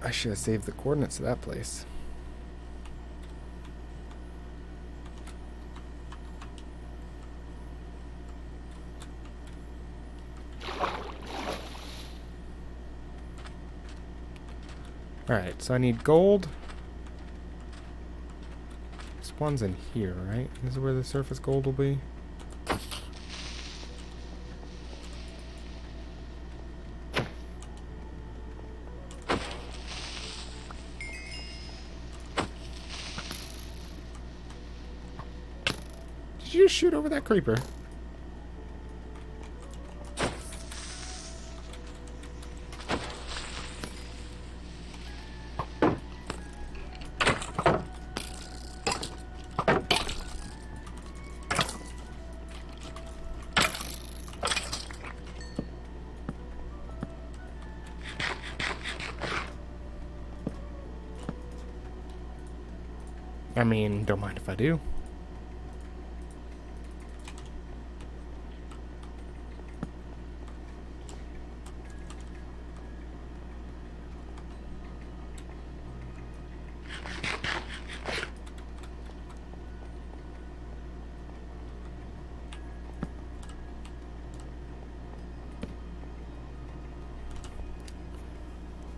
I should have saved the coordinates of that place. Alright, so I need gold. This one's in here, right? This is where the surface gold will be. Did you just shoot over that creeper? I mean, don't mind if I do.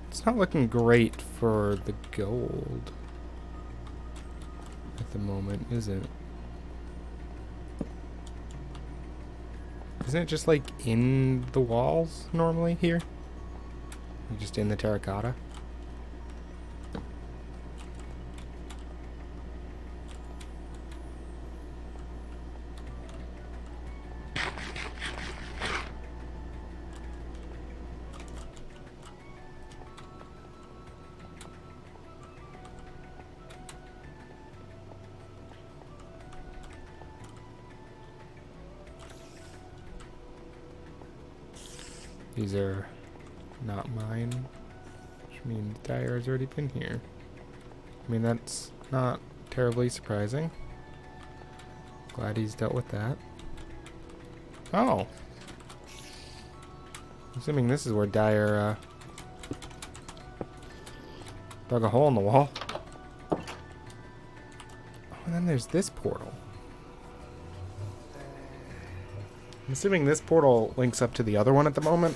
It's not looking great for the gold at the moment, is it? Isn't it just like in the walls normally here? Just in the terracotta? These are not mine, which means Dyer has already been here. I mean, that's not terribly surprising. Glad he's dealt with that. Oh! Assuming this is where Dyer dug a hole in the wall. Oh, and then there's this portal. I'm assuming this portal links up to the other one at the moment.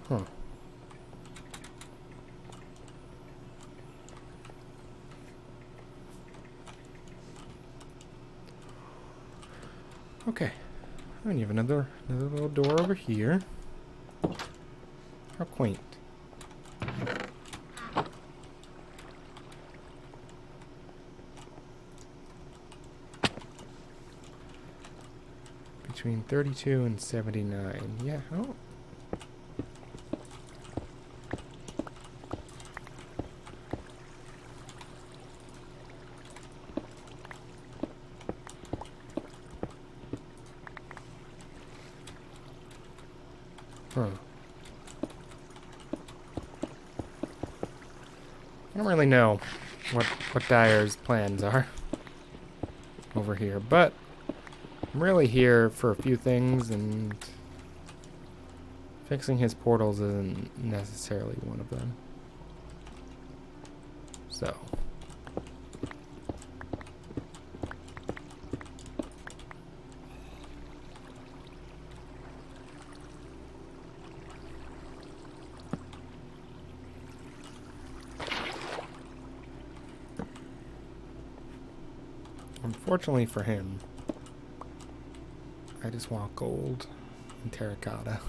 Huh. Okay. And you have another little door over here. How quaint. Between 32 and 79. Yeah. Oh. Huh. I don't really know what Dyer's plans are over here, but I'm really here for a few things, and fixing his portals isn't necessarily one of them. So. Unfortunately for him, I just want gold and terracotta.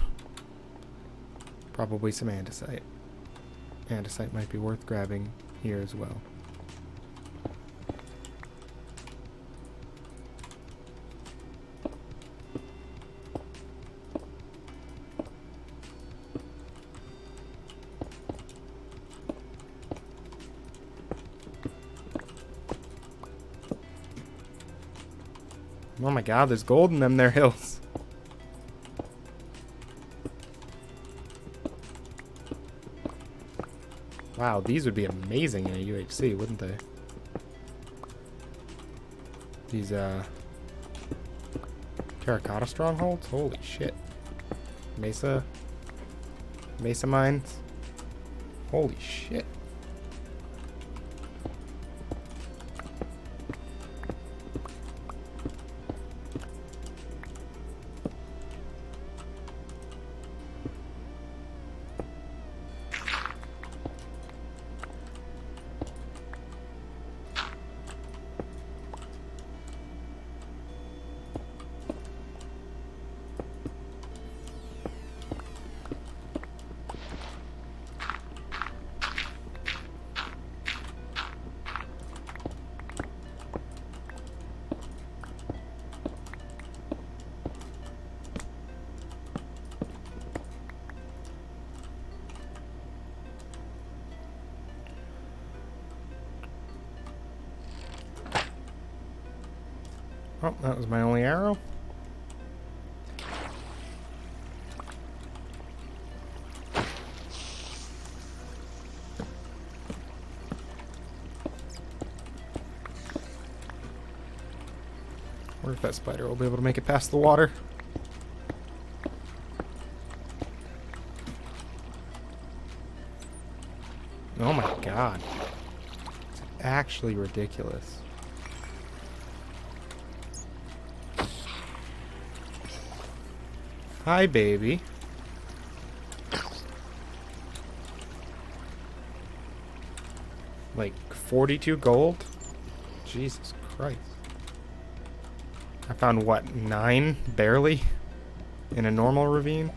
Probably some andesite. Andesite might be worth grabbing here as well. Oh my god, there's gold in them there hills. Wow, these would be amazing in a UHC, wouldn't they? These, terracotta strongholds? Holy shit. Mesa mines? Holy shit. Oh, that was my only arrow. wonder if that spider will be able to make it past the water. Oh my god. It's actually ridiculous. Hi, baby. Like 42 gold? Jesus Christ. I found what, 9? Barely? In a normal ravine?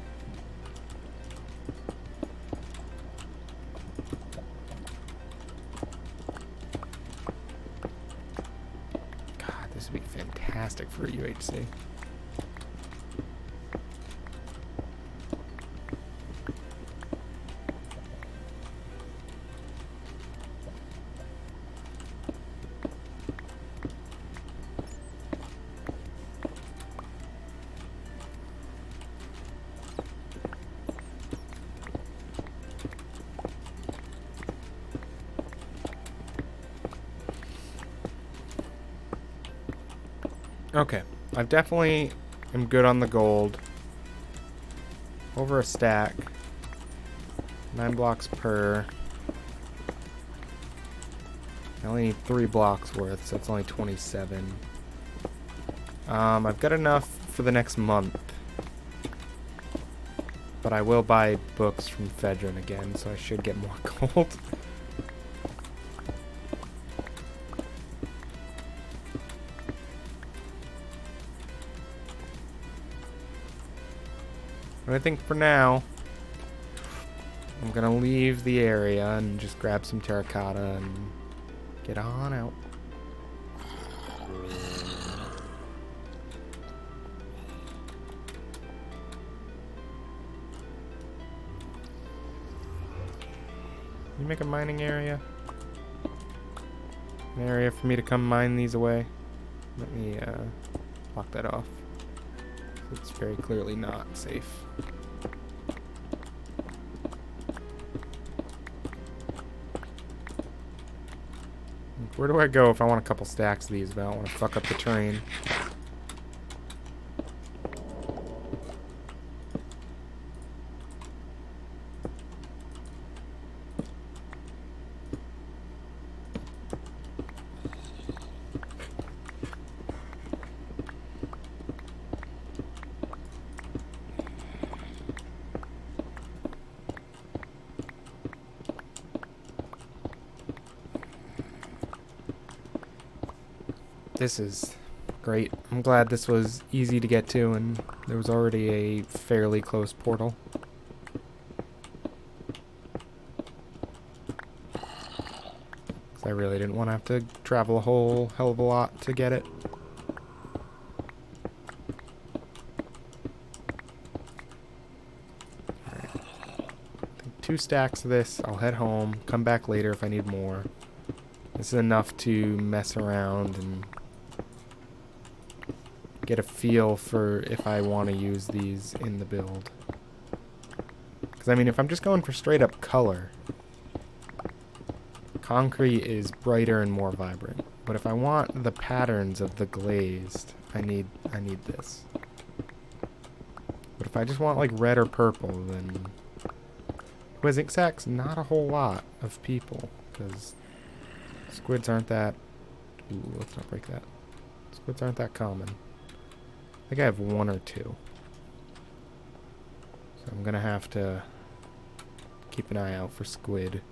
God, this would be fantastic for a UHC. Okay, I've definitely am good on the gold. Over a stack. 9 blocks per. I only need 3 blocks worth, so it's only 27. I've got enough for the next month. But I will buy books from Fedrin again, so I should get more gold. But I think for now, I'm gonna leave the area and just grab some terracotta and get on out. Can you make a mining area? An area for me to come mine these away? Let me block that off. It's very clearly not safe. Where do I go if I want a couple stacks of these, but I don't want to fuck up the terrain? This is great. I'm glad this was easy to get to and there was already a fairly close portal. Because I really didn't want to have to travel a whole hell of a lot to get it. Alright. I think 2 stacks of this. I'll head home, come back later if I need more. This is enough to mess around and get a feel for if I want to use these in the build. Because, I mean, if I'm just going for straight up color, concrete is brighter and more vibrant. But if I want the patterns of the glazed, I need this. But if I just want like red or purple, then Quizixac's not a whole lot of people, because squids aren't that... Ooh, let's not break that. Squids aren't that common. I think I have 1 or 2. So I'm gonna have to keep an eye out for squid.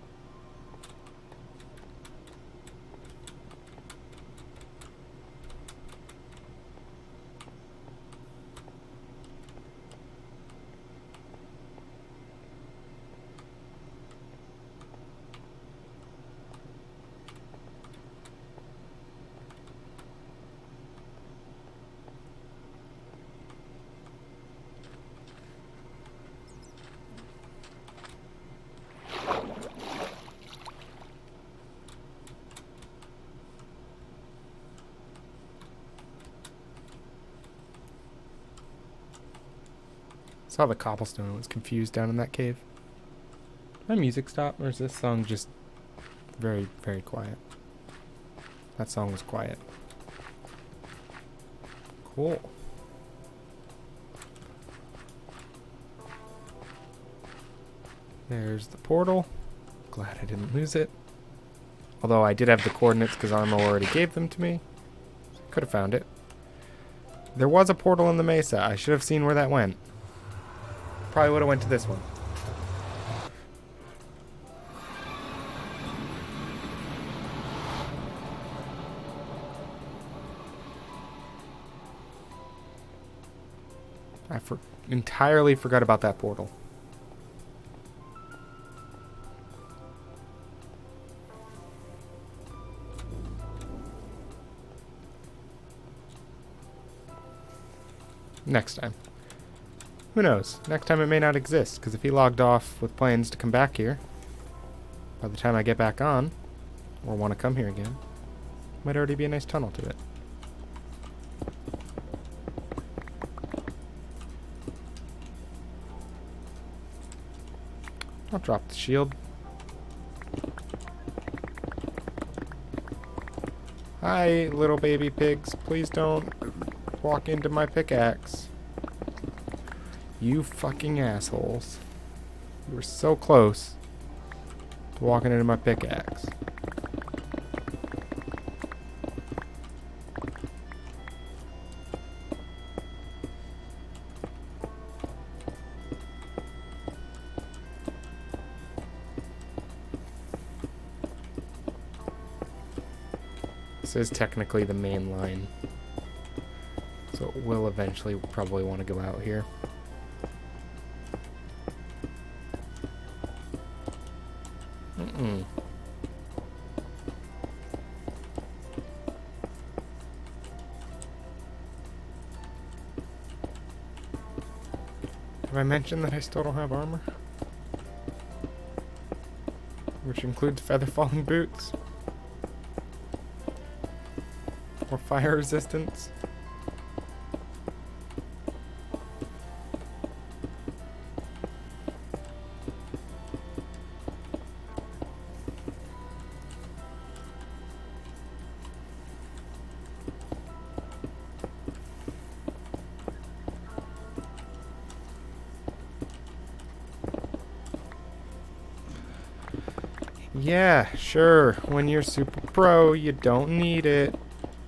Saw the cobblestone and was confused down in that cave. Did my music stop, or is this song just very, very quiet? That song was quiet. Cool. There's the portal. Glad I didn't lose it. Although I did have the coordinates because Armo already gave them to me. Could have found it. There was a portal in the mesa. I should have seen where that went. Probably would have went to this one. I entirely forgot about that portal. Next time. Who knows? Next time it may not exist, because if he logged off with plans to come back here, by the time I get back on, or want to come here again, might already be a nice tunnel to it. I'll drop the shield. Hi, little baby pigs. Please don't walk into my pickaxe. You fucking assholes. You were so close to walking into my pickaxe. This is technically the main line. So it will eventually probably want to go out here. Have I mentioned that I still don't have armor? Which includes feather falling boots. Or fire resistance. Yeah, sure. When you're super pro, you don't need it.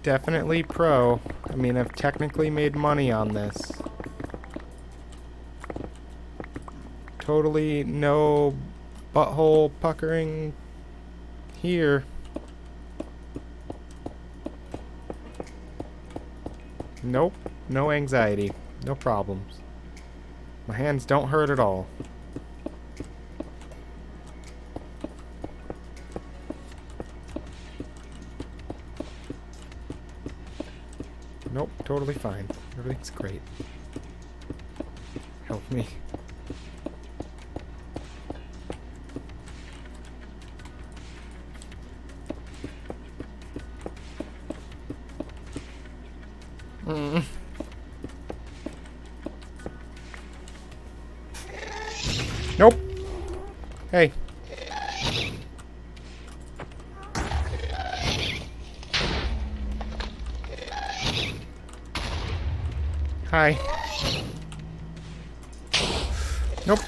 Definitely pro. I mean, I've technically made money on this. Totally no butthole puckering here. Nope. No anxiety. No problems. My hands don't hurt at all. Nope, totally fine. Everything's great. Help me. Nope. Hey. Hi. Nope.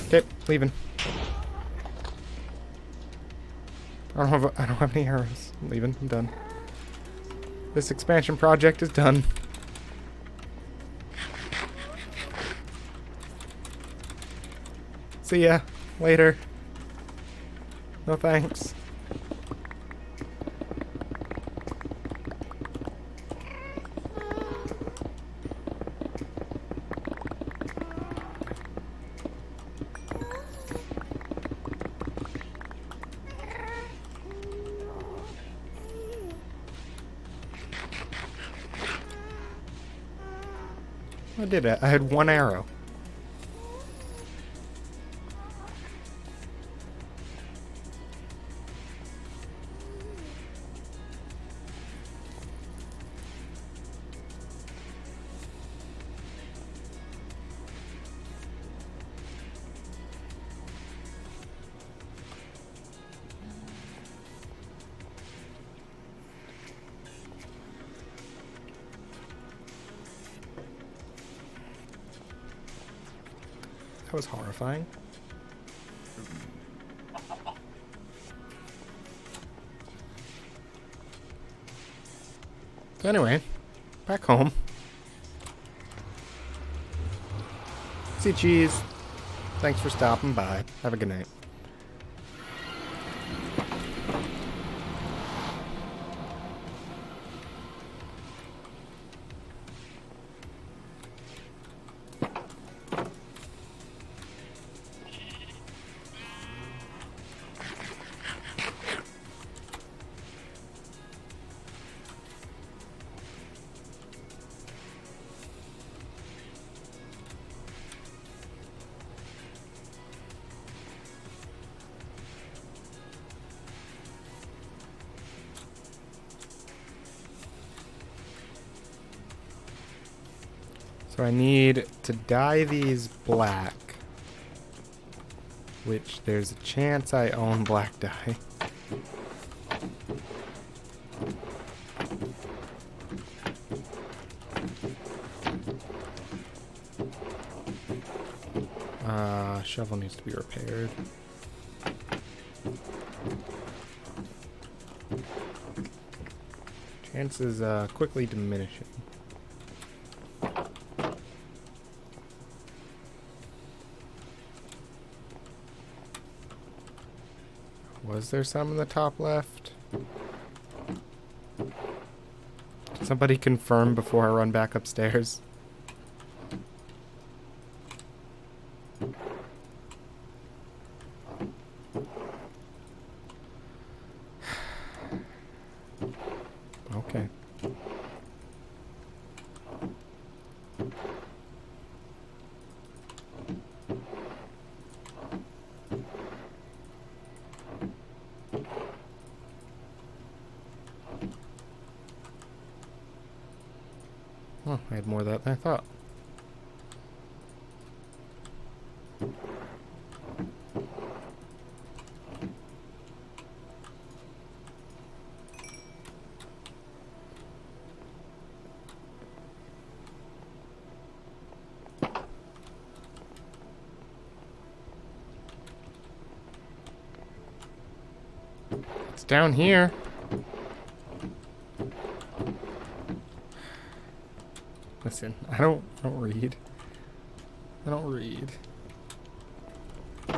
Okay, leaving. I don't have any arrows. I'm leaving. I'm done. This expansion project is done. See ya later. No thanks. I did it. I had one arrow. That was horrifying. So anyway, back home. See cheese. Thanks for stopping by. Have a good night. So I need to dye these black, which there's a chance I own black dye. Shovel needs to be repaired. Chances quickly diminishing. Was there some in the top left? Somebody confirm before I run back upstairs. Okay. Oh, I had more of that than I thought. It's down here. Listen, I don't read. I don't read. I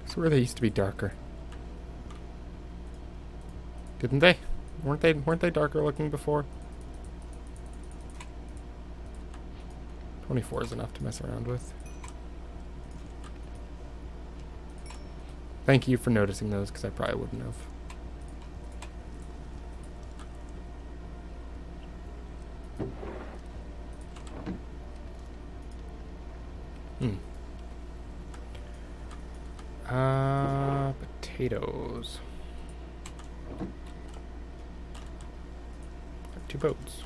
swear they used to be darker. Didn't they? Weren't they darker looking before? 24 is enough to mess around with. Thank you for noticing those, because I probably wouldn't have. Potatoes. 2 boats.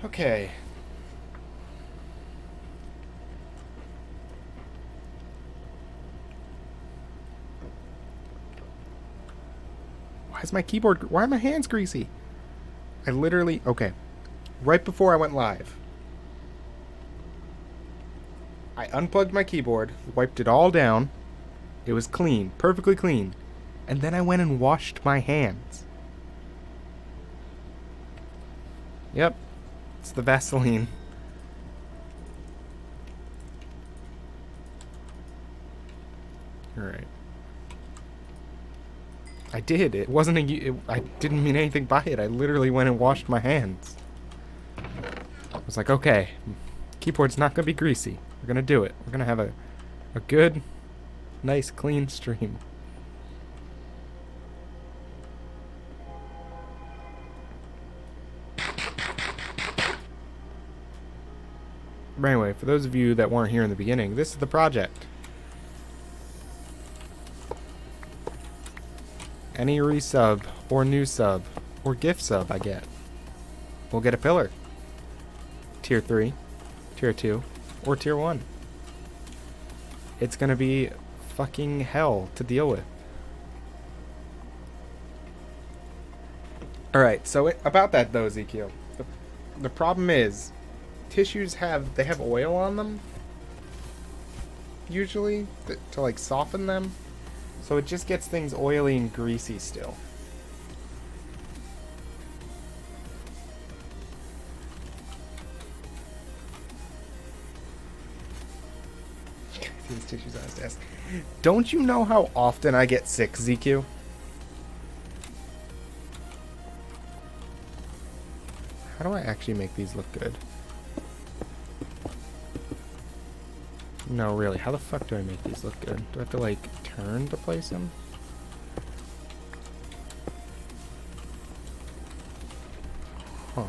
Okay. Why are my hands greasy? I literally, okay. Right before I went live, I unplugged my keyboard, wiped it all down. It was clean, perfectly clean. And then I went and washed my hands. Yep. It's the Vaseline. Alright. I did. It wasn't I didn't mean anything by it. I literally went and washed my hands. I was like, okay, keyboard's not going to be greasy. We're going to do it. We're going to have a good, nice, clean stream. But anyway, for those of you that weren't here in the beginning, this is the project. Any resub, or new sub, or gift sub I get, we'll get a pillar. Tier 3, Tier 2, or Tier 1. It's gonna be fucking hell to deal with. Alright, so about that though, Ezekiel. The problem is, tissues have oil on them, usually, to like soften them. So it just gets things oily and greasy still. These tissues on his desk. Don't you know how often I get sick, ZQ? How do I actually make these look good? No, really, how the fuck do I make these look good? Do I have to, like, turn to place them? Huh.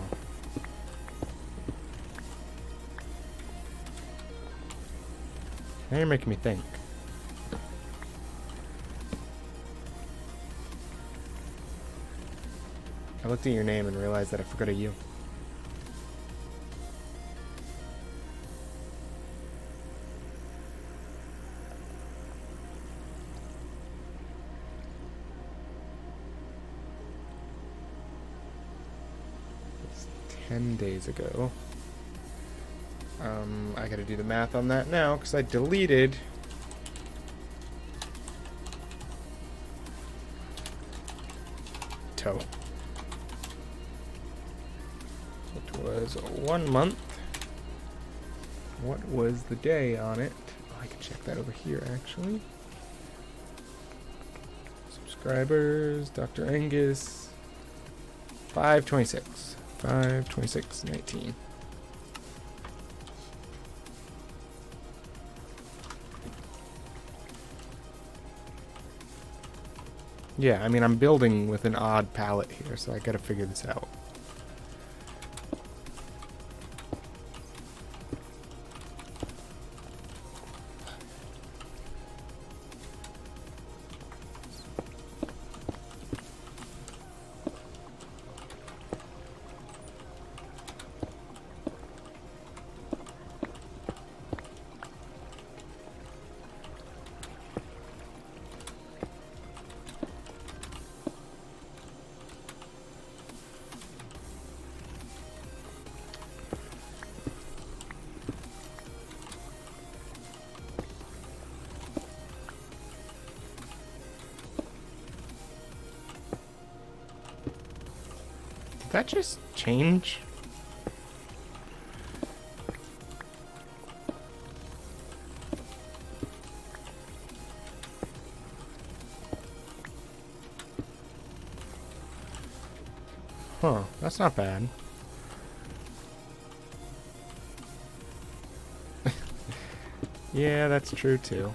Now you're making me think. I looked at your name and realized that I forgot a U. It's 10 days ago. I gotta do the math on that now because I deleted toe. It was 1 month. What was the day on it? Oh, I can check that over here actually. Subscribers, Dr. Angus, 5/26, 5/26/19. Yeah, I mean, I'm building with an odd palette here, so I gotta figure this out. Did that just change? Huh, that's not bad. Yeah, that's true too.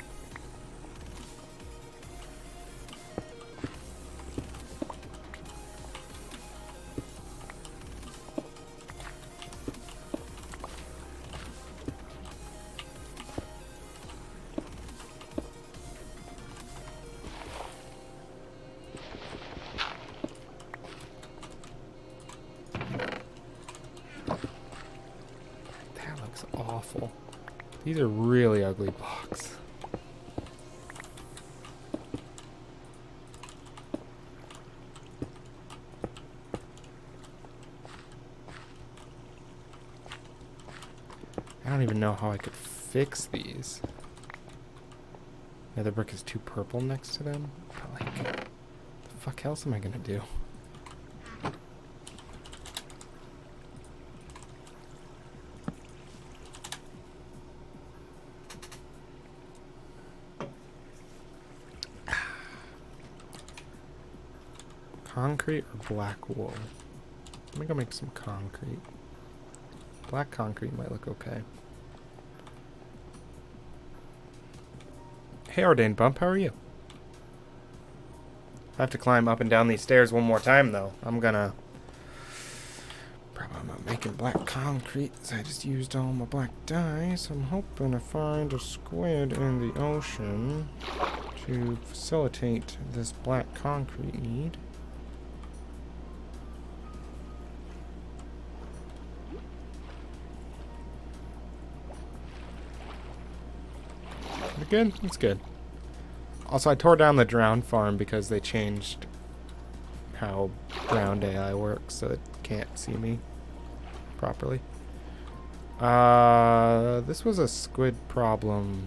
That looks awful. These are really ugly blocks. I don't even know how I could fix these. Nether brick is too purple next to them. But like, the fuck else am I gonna do? Concrete or black wool? Let me go make some concrete. Black concrete might look okay. Hey, Ordained Bump, how are you? If I have to climb up and down these stairs one more time, though, I'm gonna... Probably not making black concrete, so I just used all my black dye, so I'm hoping to find a squid in the ocean to facilitate this black concrete need. You're good? That's good. Also, I tore down the drowned farm because they changed how drowned AI works, so it can't see me properly. This was a squid problem.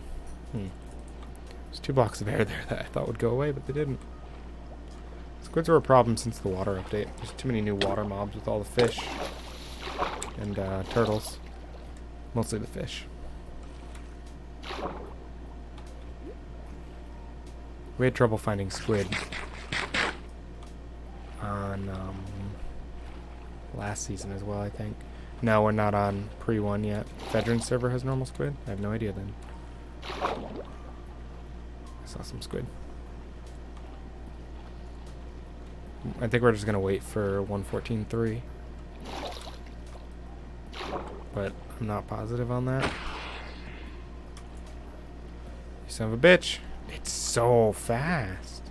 There's 2 blocks of air there that I thought would go away, but they didn't. Squids were a problem since the water update. There's too many new water mobs with all the fish and turtles. Mostly the fish. We had trouble finding squid on last season as well, I think. No, we're not on pre-1 yet. Veteran server has normal squid? I have no idea then. I saw some squid. I think we're just going to wait for 1.14.3. But I'm not positive on that. You son of a bitch. It's so fast.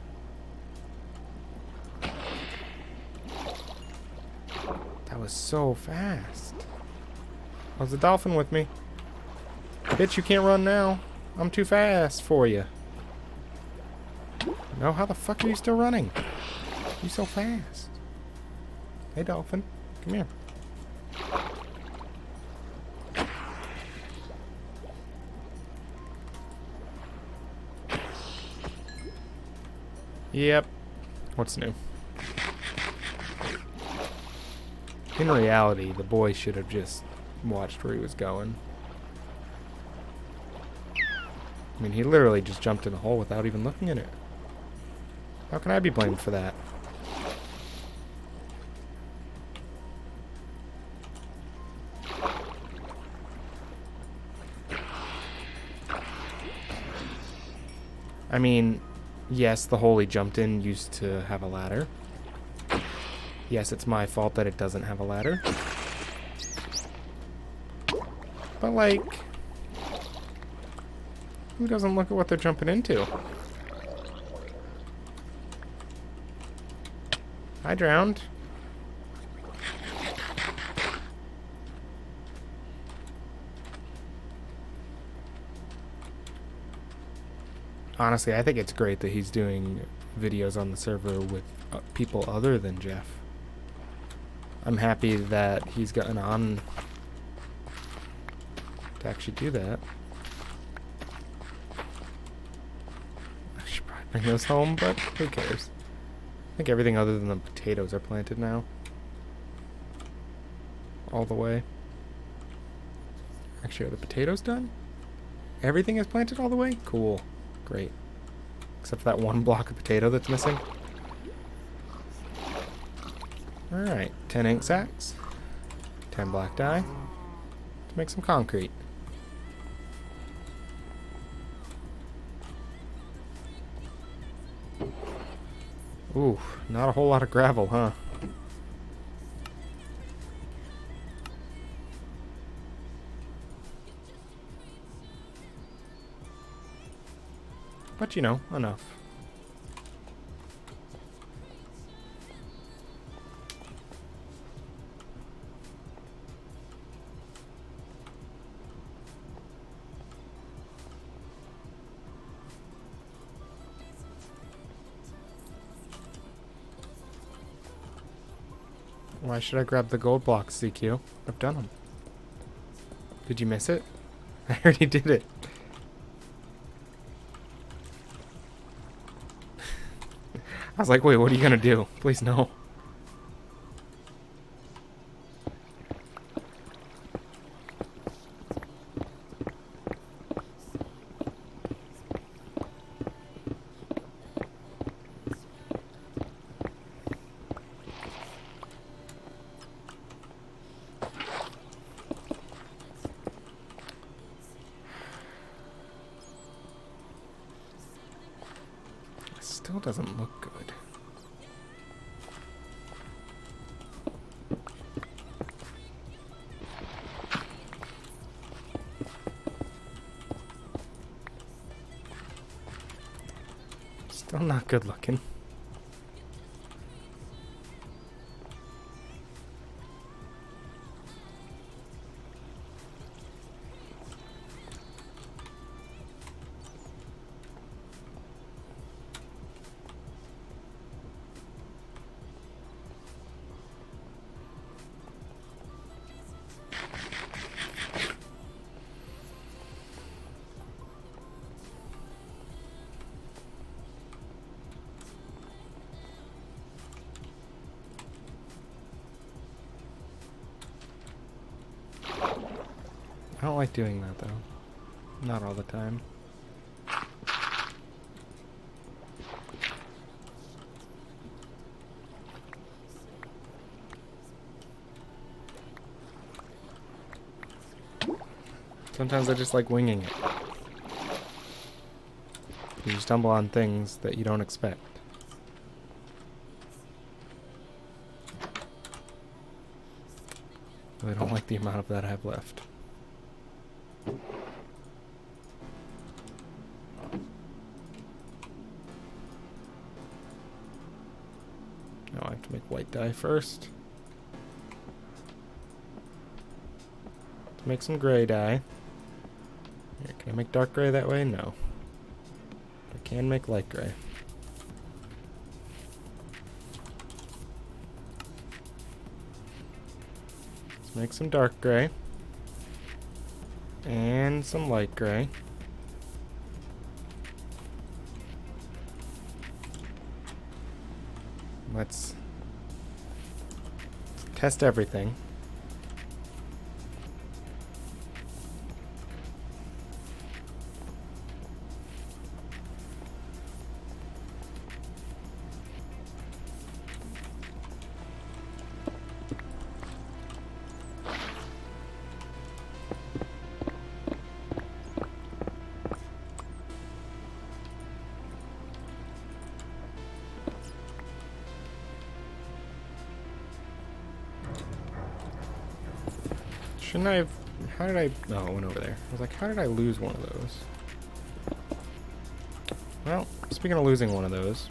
That was so fast. How's the dolphin with me? Bitch, you can't run now. I'm too fast for you. No, how the fuck are you still running? You're so fast. Hey, dolphin. Come here. Yep. What's new? In reality, the boy should have just watched where he was going. I mean, he literally just jumped in the hole without even looking at it. How can I be blamed for that? I mean, yes, the hole he jumped in used to have a ladder. Yes, it's my fault that it doesn't have a ladder. But, like, who doesn't look at what they're jumping into? I drowned. Honestly, I think it's great that he's doing videos on the server with people other than Jeff. I'm happy that he's gotten on to actually do that. I should probably bring those home, but who cares? I think everything other than the potatoes are planted now. All the way. Actually, are the potatoes done? Everything is planted all the way? Cool. Great. Except for that 1 block of potato that's missing. Alright, 10 ink sacks. 10 black dye. To make some concrete. Ooh, not a whole lot of gravel, huh? But you know, enough. Why should I grab the gold blocks, CQ? I've done them. Did you miss it? I already did it. I was like, wait, what are you gonna do? Please no. Still doesn't look good. Still not good looking. don't like doing that though. Not all the time. Sometimes I just like winging it. You stumble on things that you don't expect. I don't like the amount of that I have left. Now I have to make white dye first. To make some gray dye. Here, can I make dark gray that way? No. I can make light gray. Let's make some dark gray. And some light gray. Let's test everything. Shouldn't I have... How did I... No, it went over there. I was like, how did I lose one of those? Well, speaking of losing one of those...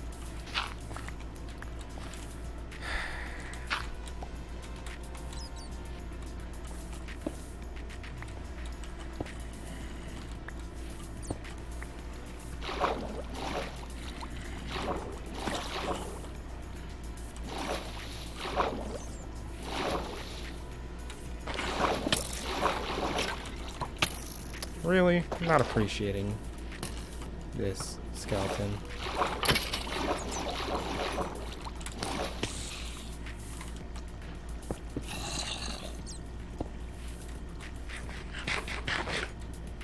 Really? I'm not appreciating this skeleton.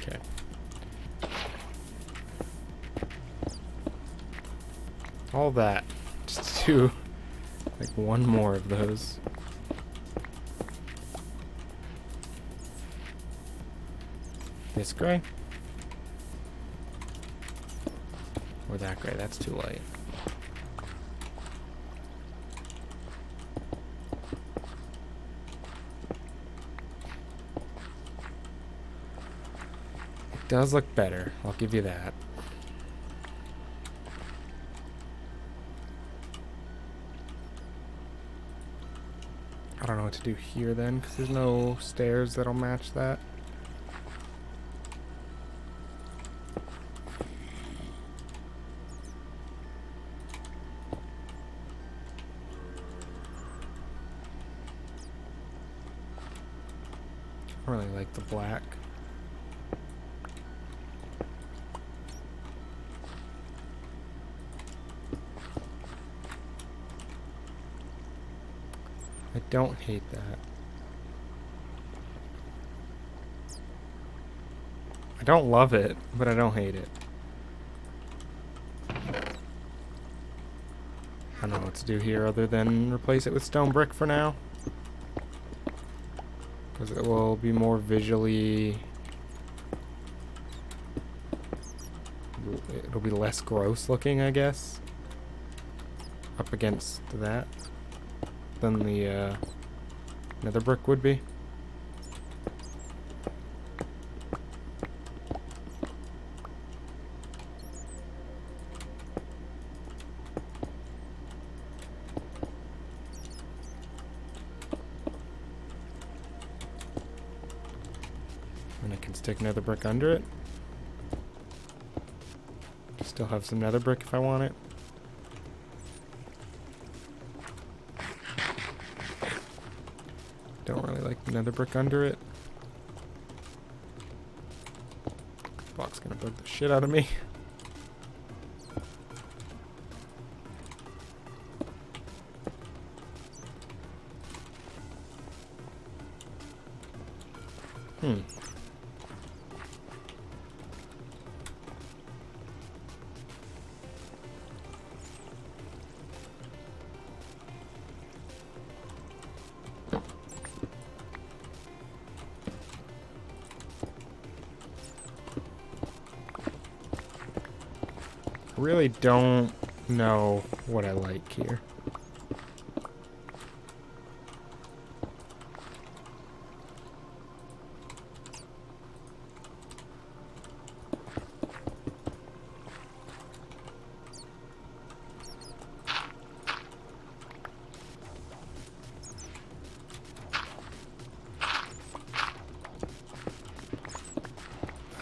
Okay. All that. Just do like one more of those. This gray? Or that gray? That's too light. It does look better. I'll give you that. I don't know what to do here then, because there's no stairs that'll match that. I really like the black. I don't hate that. I don't love it, but I don't hate it. I don't know what to do here other than replace it with stone brick for now. Because it will be more visually... It'll be less gross looking, I guess. Up against that. Than the nether brick would be. And I can stick nether brick under it. Still have some nether brick if I want it. Don't really like the nether brick under it. This block's gonna bug the shit out of me. really don't know what I like here.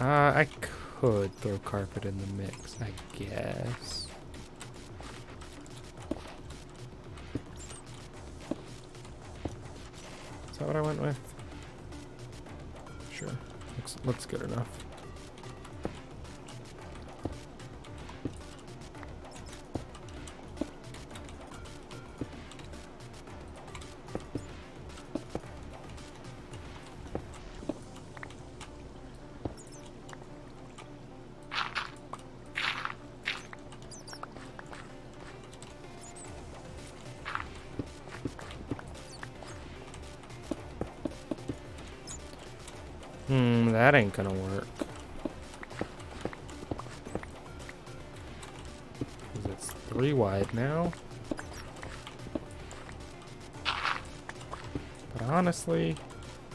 I could throw carpet in the mix, I guess. Is that what I went with? Sure. Looks good enough. That ain't gonna work. 'Cause it's 3 wide now. But honestly,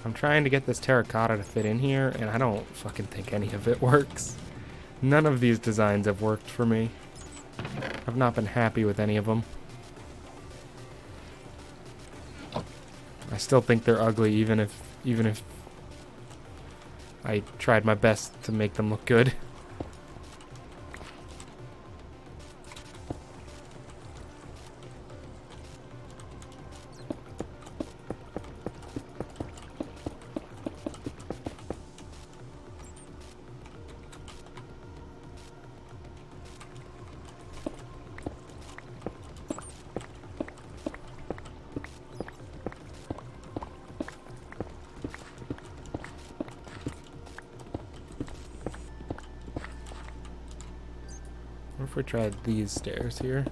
I'm trying to get this terracotta to fit in here, and I don't fucking think any of it works. None of these designs have worked for me. I've not been happy with any of them. I still think they're ugly, even if I tried my best to make them look good. What if we tried these stairs here?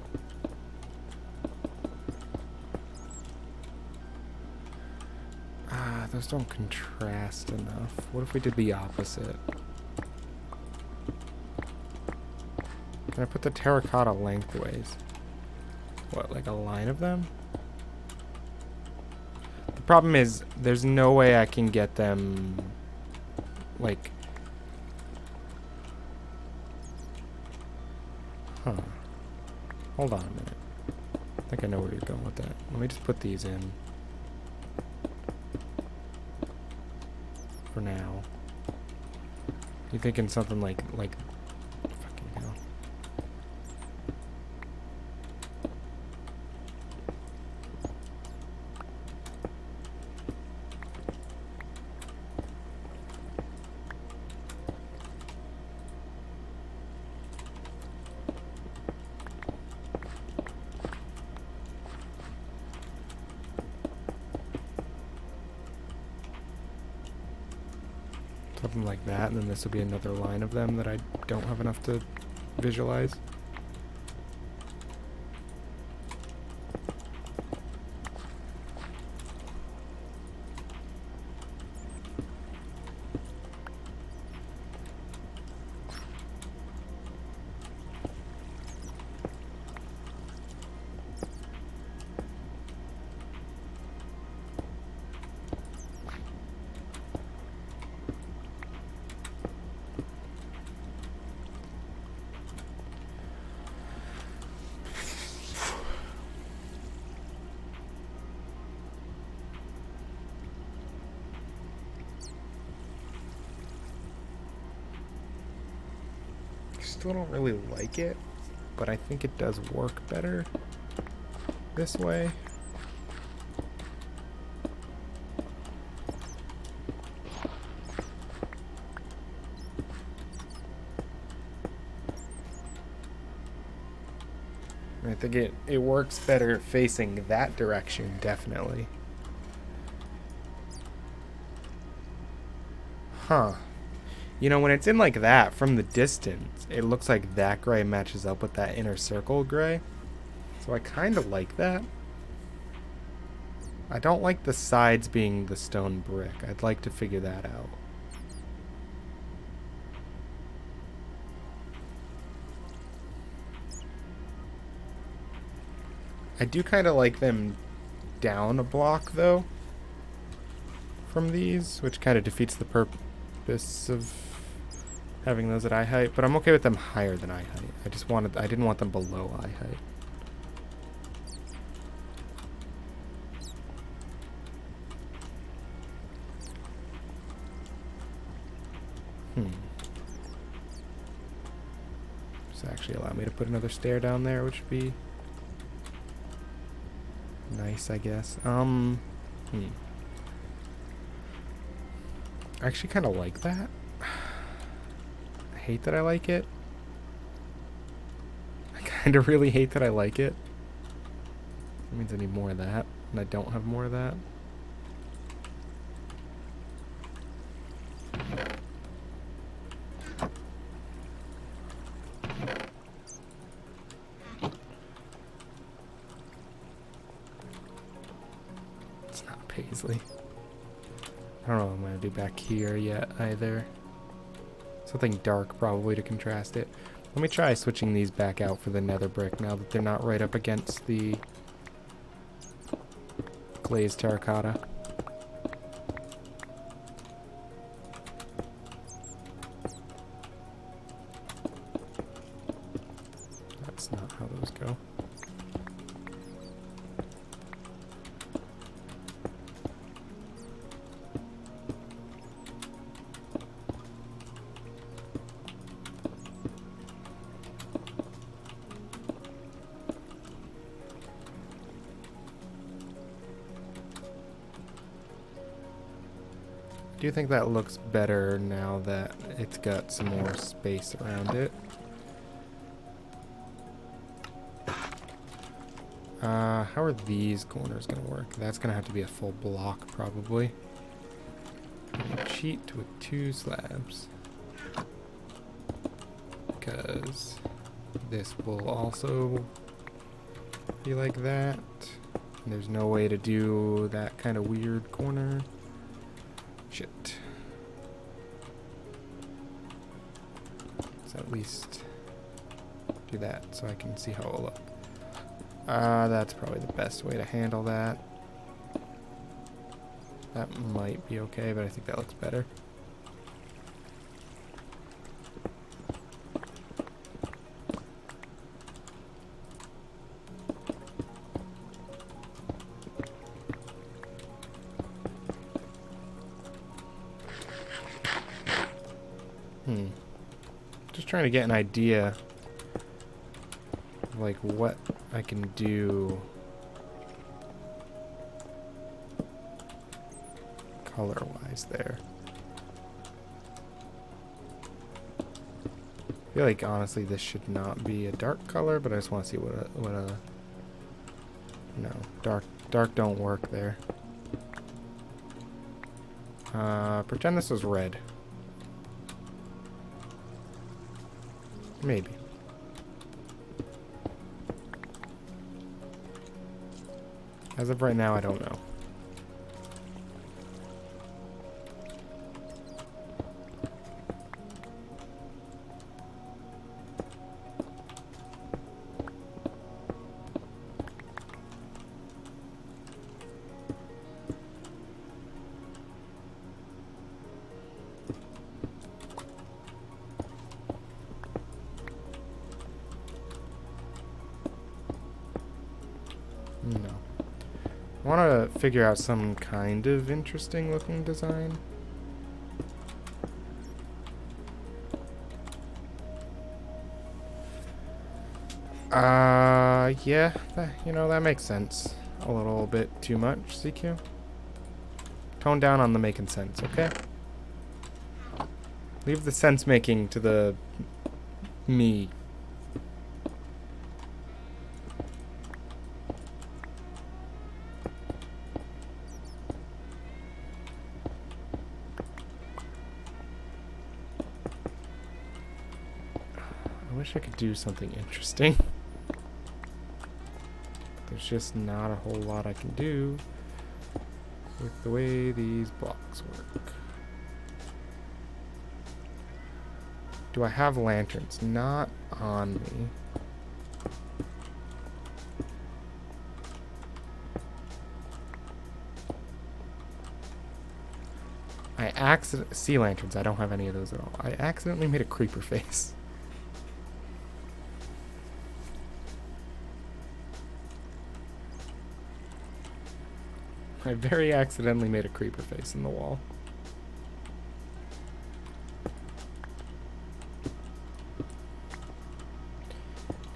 Those don't contrast enough. What if we did the opposite? Can I put the terracotta lengthways? What, like a line of them? The problem is, there's no way I can get them, like... Huh. Hold on a minute. I think I know where you're going with that. Let me just put these in. For now. You thinking something like fucking hell. Something like that, and then this will be another line of them that I don't have enough to visualize. Still don't really like it, but I think it does work better this way. I think it works better facing that direction, definitely. Huh. You know, when it's in like that, from the distance, it looks like that gray matches up with that inner circle gray. So I kind of like that. I don't like the sides being the stone brick. I'd like to figure that out. I do kind of like them down a block, though, from these, which kind of defeats the purpose of having those at eye height. But I'm okay with them higher than eye height. I didn't want them below eye height. Does it actually allow me to put another stair down there, which would be nice, I guess. I actually kind of like that. I hate that I like it. I kind of really hate that I like it. That means I need more of that, and I don't have more of that. It's not paisley. I don't know what I'm going to do back here yet either. Something dark probably to contrast it. Let me try switching these back out for the nether brick now that they're not right up against the glazed terracotta. That's not how those go. I do think that looks better now that it's got some more space around it. How are these corners gonna work? That's gonna have to be a full block probably. Cheat with 2 slabs. Because this will also be like that. And there's no way to do that kind of weird corner. Shit. Let's at least do that so I can see how it'll look. That's probably the best way to handle that. That might be okay, but I think that looks better. Just trying to get an idea of like what I can do color-wise there. I feel like honestly this should not be a dark color, but I just want to see what a no, dark don't work there. Pretend this was red. Maybe. As of right now, I don't know. No. I want to figure out some kind of interesting looking design. Yeah, that makes sense. A little bit too much, CQ. Tone down on the making sense, okay? Leave the sense making to the me. I wish I could do something interesting. There's just not a whole lot I can do with the way these blocks work. Do I have lanterns? Not on me. accident sea lanterns. I don't have any of those at all. I accidentally made a creeper face. I very accidentally made a creeper face in the wall.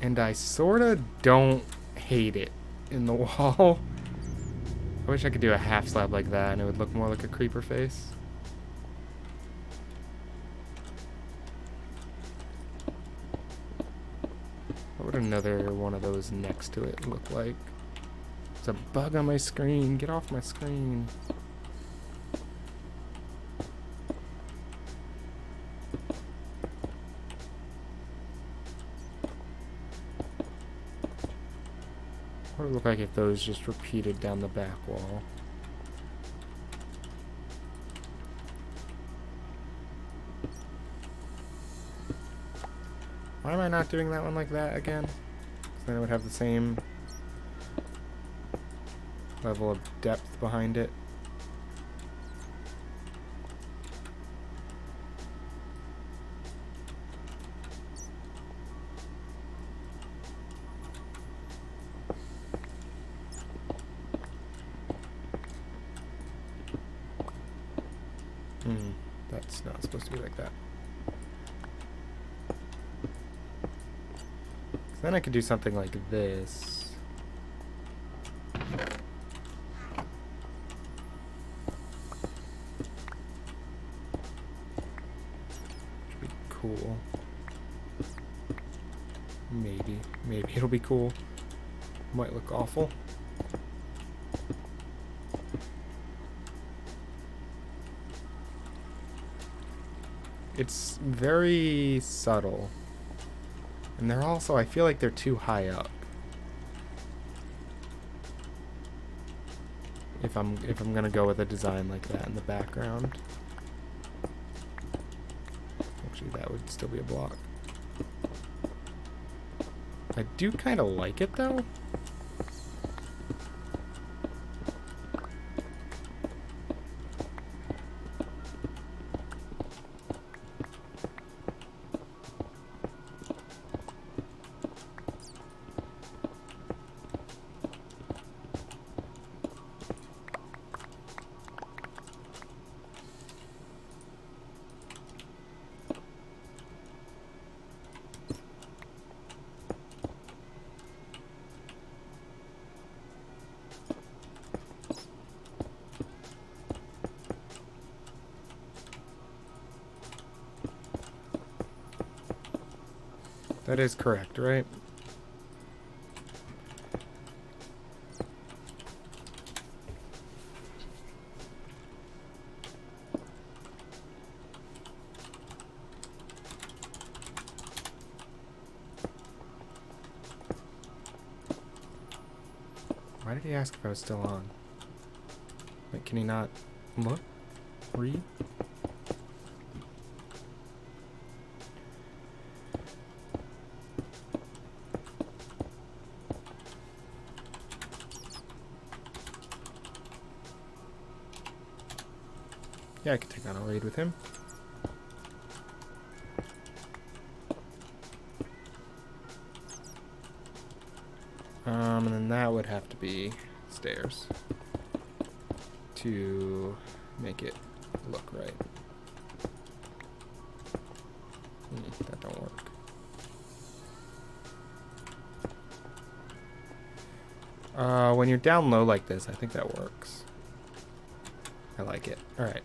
And I sorta don't hate it in the wall. I wish I could do a half slab like that and it would look more like a creeper face. What would another one of those next to it look like? There's a bug on my screen. Get off my screen. What would it look like if those just repeated down the back wall? Why am I not doing that one like that again? 'Cause then it would have the same level of depth behind it. That's not supposed to be like that. Then I could do something like this. Which would be cool. Maybe it'll be cool. Might look awful. It's very subtle. And they're also, I feel like they're too high up. If I'm gonna go with a design like that in the background. Actually, that would still be a block. I do kind of like it though. That is correct, right? Why did he ask if I was still on? Like, can he not look? Read? Yeah, I could take on a raid with him. And then that would have to be stairs to make it look right. That don't work. When you're down low like this, I think that works. I like it. All right.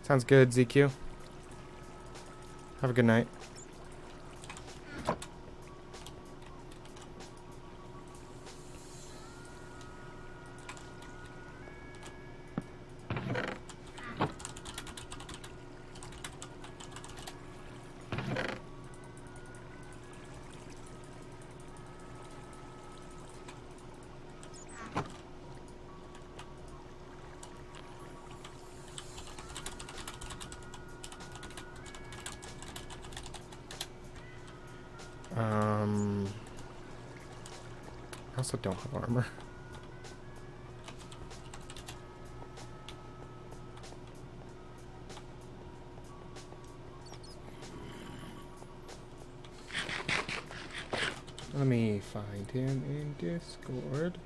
Sounds good, ZQ. Have a good night. I also don't have armor. Let me find him in Discord.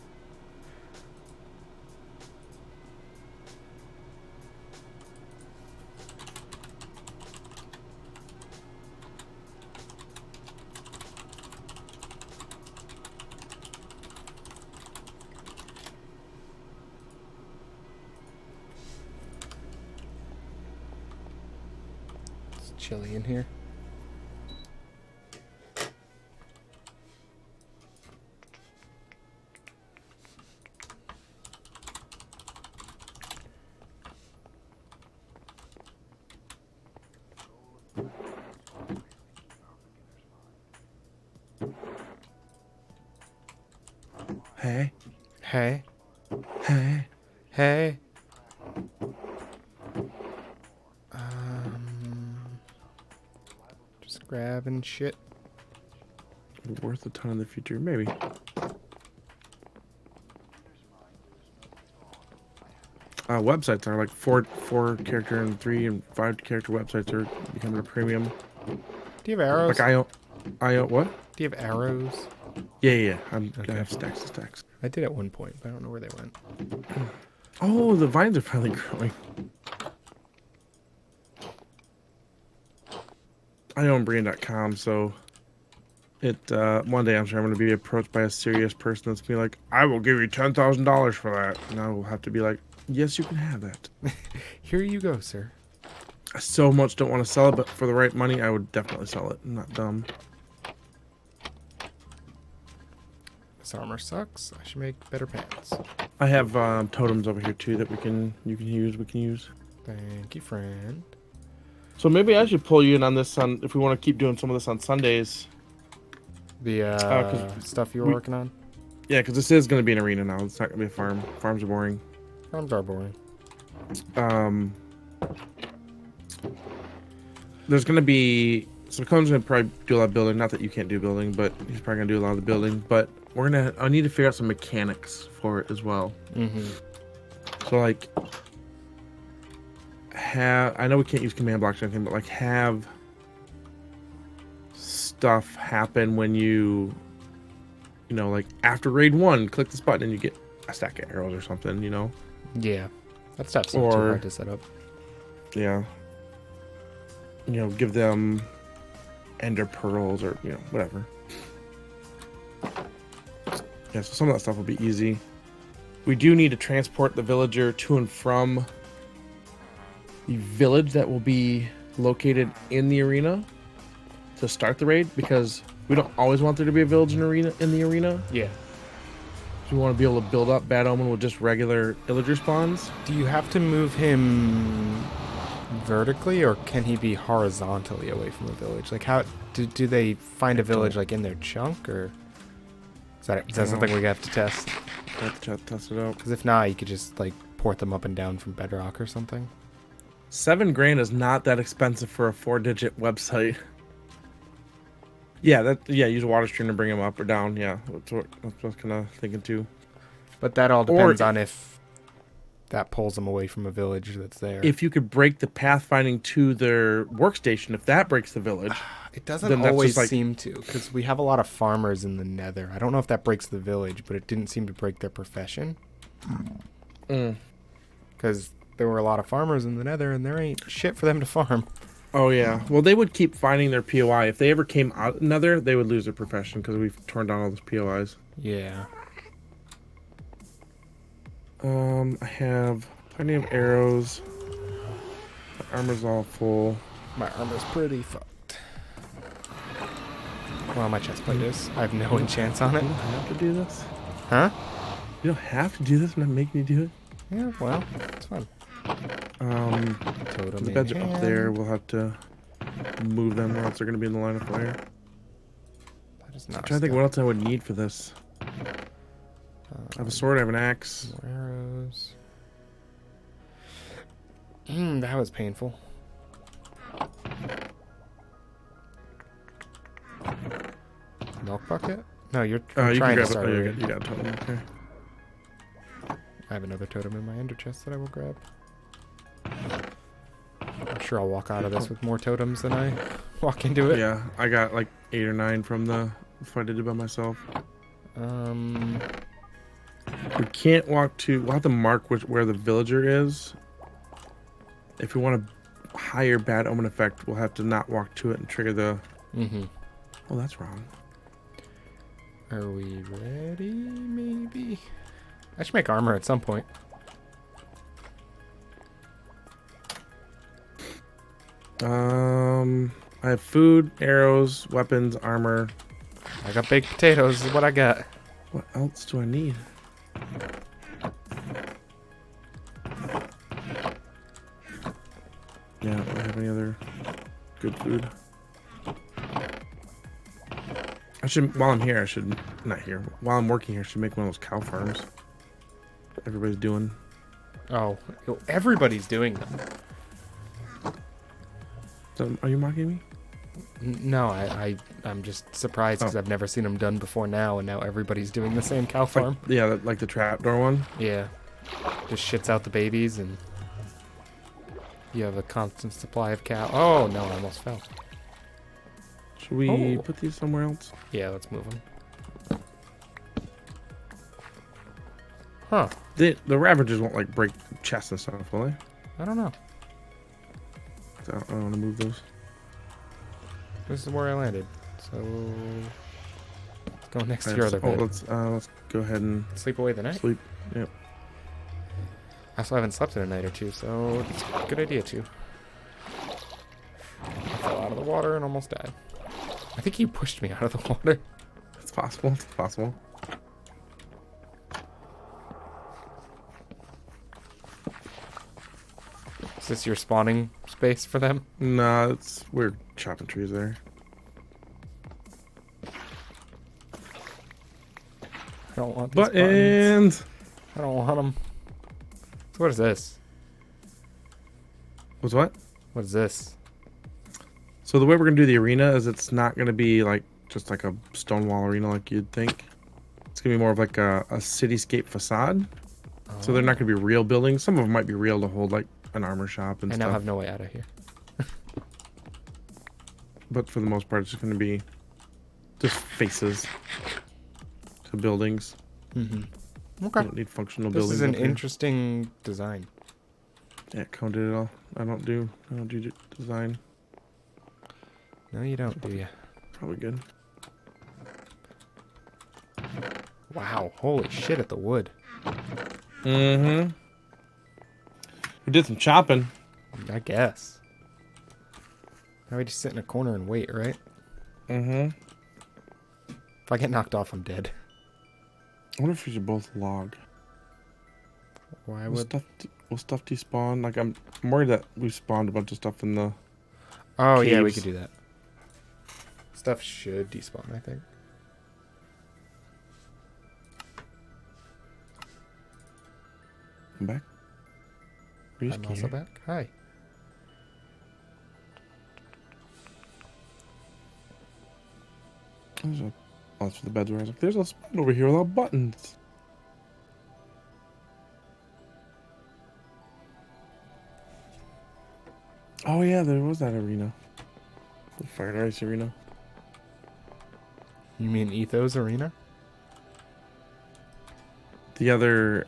It's chilly in here. Hey. Hey. Hey. Hey. Just grabbing shit. Worth a ton in the future, maybe. Websites are like four character and 3 and 5 character websites are becoming a premium. Do you have arrows? Like I own what? Do you have arrows? Yeah. I Okay. have stacks and stacks. I did at one point, but I don't know where they went. Oh, the vines are finally growing. I own Brian.com, so one day I'm sure I'm going to be approached by a serious person that's going to be like, I will give you $10,000 for that. And I will have to be like, yes, you can have that. Here you go, sir. I so much don't want to sell it, but for the right money, I would definitely sell it. I'm not dumb. This armor sucks. I should make better pants. I have totems over here too that we can use. Thank you, friend. So maybe I should pull you in on this if we want to keep doing some of this on Sundays. The 'cause stuff you were working on? Yeah, because this is going to be an arena now. It's not going to be a farm. Farms are boring. Farms are boring. There's going to be... So Cone's going to probably do a lot of building. Not that you can't do building, but he's probably going to do a lot of the building. But I need to figure out some mechanics for it as well. Mm-hmm. So like... I know we can't use command blocks or anything, but like have stuff happen when you know, like after raid 1, click this button and you get a stack of arrows or something, you know? Yeah. That stuff's not too hard to set up. Yeah. You know, give them ender pearls or, you know, whatever. Yeah, so some of that stuff will be easy. We do need to transport the villager to and from the village that will be located in the arena to start the raid, because we don't always want there to be a village in the arena. Yeah. We want to be able to build up Bad Omen with just regular villager spawns. Do you have to move him vertically, or can he be horizontally away from the village? Like, how do they find a village like in their chunk, or is that something we have to test? I have to test it out. Because if not, you could just like port them up and down from Bedrock or something. $7,000 is not that expensive for a 4-digit website. Yeah, use a water stream to bring them up or down. Yeah, that's what I was kind of thinking too. But that all depends on if that pulls them away from a village that's there. If you could break the pathfinding to their workstation, if that breaks the village, it doesn't always seem to, because we have a lot of farmers in the Nether. I don't know if that breaks the village, but it didn't seem to break their profession. Because there were a lot of farmers in the Nether, and there ain't shit for them to farm. Oh yeah. Well, they would keep finding their POI. If they ever came out Nether, they would lose their profession because we've torn down all those POIs. Yeah. I have plenty of arrows. My armor's all full. My armor's pretty fucked. Well, my chestplate is. I have no enchants on it. You don't have to do this. Huh? You don't have to do this. I'm not making you do it. Yeah, well, it's fun. The beds are up there. We'll have to move them, or else they're going to be in the line of fire. That is not. I'm trying to think what else I would need for this. I have a sword. I have an axe. More arrows. That was painful. Milk bucket? No, you're You trying can to grab start it. Oh, a raid. you got a totem. Okay. I have another totem in my ender chest that I will grab. I'm sure I'll walk out of this with more totems than I walk into it. Yeah, I got like 8 or 9 from the if I did it by myself. Um, We can't walk to. We'll have to mark where the villager is. If we want a higher bad omen effect, we'll have to not walk to it and trigger the. mm-hmm. Oh, that's wrong. Are we ready? Maybe. I should make armor at some point. I have food, arrows, weapons, armor. I got baked potatoes. Is what I got. What else do I need? Yeah, I don't have any other good food. I should, while I'm here, I should, not here, while I'm working here, I should make one of those cow farms. Everybody's doing. Oh, everybody's doing them. So, are you mocking me? No, I'm just surprised because I've never seen them done before now, and now everybody's doing the same cow farm. Yeah, like the trapdoor one. Yeah. Just shits out the babies, and you have a constant supply of cow. Oh, no, I almost fell. Should we Oh. put these somewhere else? Yeah, let's move them. Huh. The Ravagers won't like break chests and stuff, will they? I don't know. So I don't want to move those. This is where I landed. So let's go next to your other bed. Let's go ahead and Sleep away the night. sleep. Yep. I still haven't slept in a night or two, so it's a good idea too. I fell out of the water and almost died. I think you pushed me out of the water. It's possible. It's possible. Is this your spawning space for them? Nah, we're chopping trees there. I don't want these buttons. Buttons. I don't want them. So what is this? What's what? What is this? So the way we're gonna do the arena is it's not gonna be like just like a stone wall arena like you'd think. It's gonna be more of like a cityscape facade. So they're not gonna be real buildings. Some of them might be real to hold like an armor shop and I stuff. now have no way out of here. But for the most part, it's just gonna be just faces to buildings. Mm-hmm. You Okay. don't need functional This buildings. is an up here. interesting design. Yeah, Cone did it all. I don't do design. No, you don't, do you? Probably good. Wow. Holy shit at the wood. Mm-hmm. We did some chopping. I guess. Now we just sit in a corner and wait, right? Mm-hmm. If I get knocked off, I'm dead. I wonder if we should both log. Why Will would... stuff despawn? Like I'm worried that we spawned a bunch of stuff in the. Oh, yeah, we caves. could do that. Stuff should despawn, I think. Come back. We just I'm can't also hear. back. Hi. Oh, that's for the beds where I was like, there's a spawn over here without buttons. Oh yeah, there was that arena. The Fire Ice arena. You mean Ethos Arena? The other